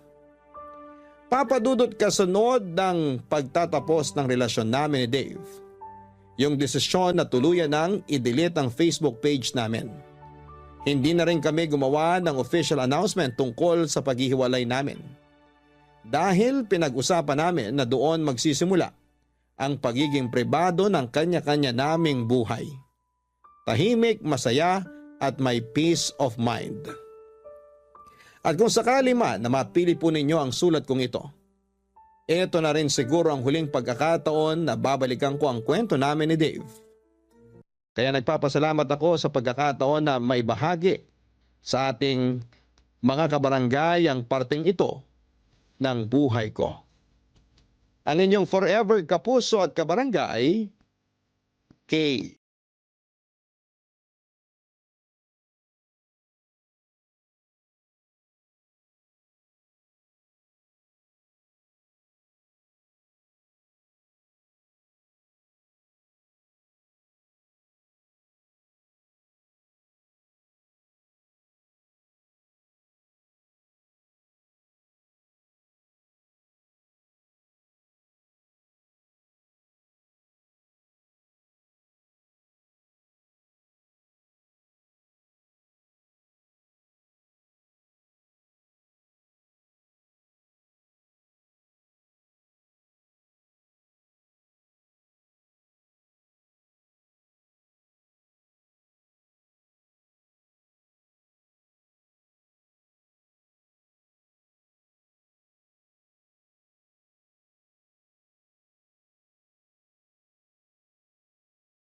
Papadudot kasunod ng pagtatapos ng relasyon namin ni Dave, yung desisyon na tuluyan ng i-delete ang Facebook page namin. Hindi na rin kami gumawa ng official announcement tungkol sa paghihiwalay namin. Dahil pinag-usapan namin na doon magsisimula ang pagiging pribado ng kanya-kanya naming buhay. Tahimik, masaya at may peace of mind. At kung sakali man na mapili po ninyo ang sulat kong ito, ito na rin siguro ang huling pagkakataon na babalikan ko ang kwento namin ni Dave. Kaya nagpapasalamat ako sa pagkakataon na may bahagi sa ating mga kabarangay ang parteng ito ng buhay ko. Ang inyong forever kapuso at kabarangay, Kay.